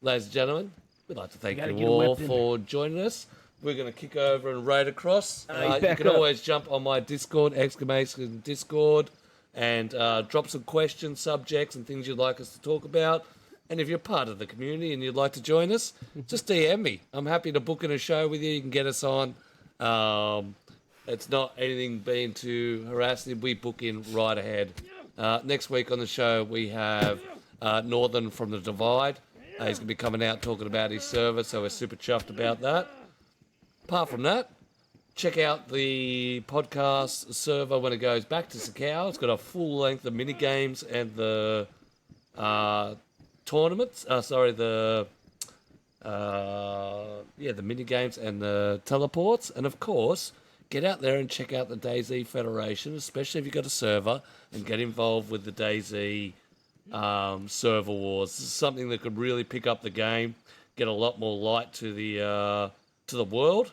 ladies and gentlemen, we'd like to thank you all for joining us. We're going to kick over and raid across. You can always jump on my Discord, exclamation Discord, and drop some questions, subjects, and things you'd like us to talk about. And if you're part of the community and you'd like to join us, just DM me. I'm happy to book in a show with you. You can get us on. It's not anything being too harassing. We book in right ahead. Next week on the show, we have Northern from the Divide. He's going to be coming out talking about his server, so we're super chuffed about that. Apart from that, check out the podcast server when it goes back to Sakau. It's got a full length of mini games and the tournaments. The mini games and the teleports. And of course, get out there and check out the DayZ Federation, especially if you've got a server, and get involved with the DayZ server wars. This is something that could really pick up the game, get a lot more light to the world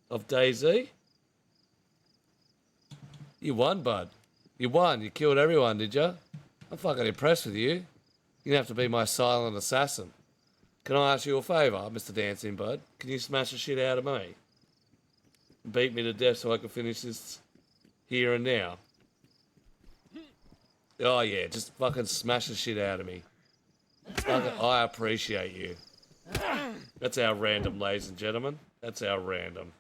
of DayZ. You won, bud. You won. You killed everyone, did you? I'm fucking impressed with you. You're gonna have to be my silent assassin. Can I ask you a favour, Mr. Dancing Bud? Can you smash the shit out of me? Beat me to death so I can finish this here and now. Oh yeah, just fucking smash the shit out of me. I appreciate you. That's our random, ladies and gentlemen. That's our random.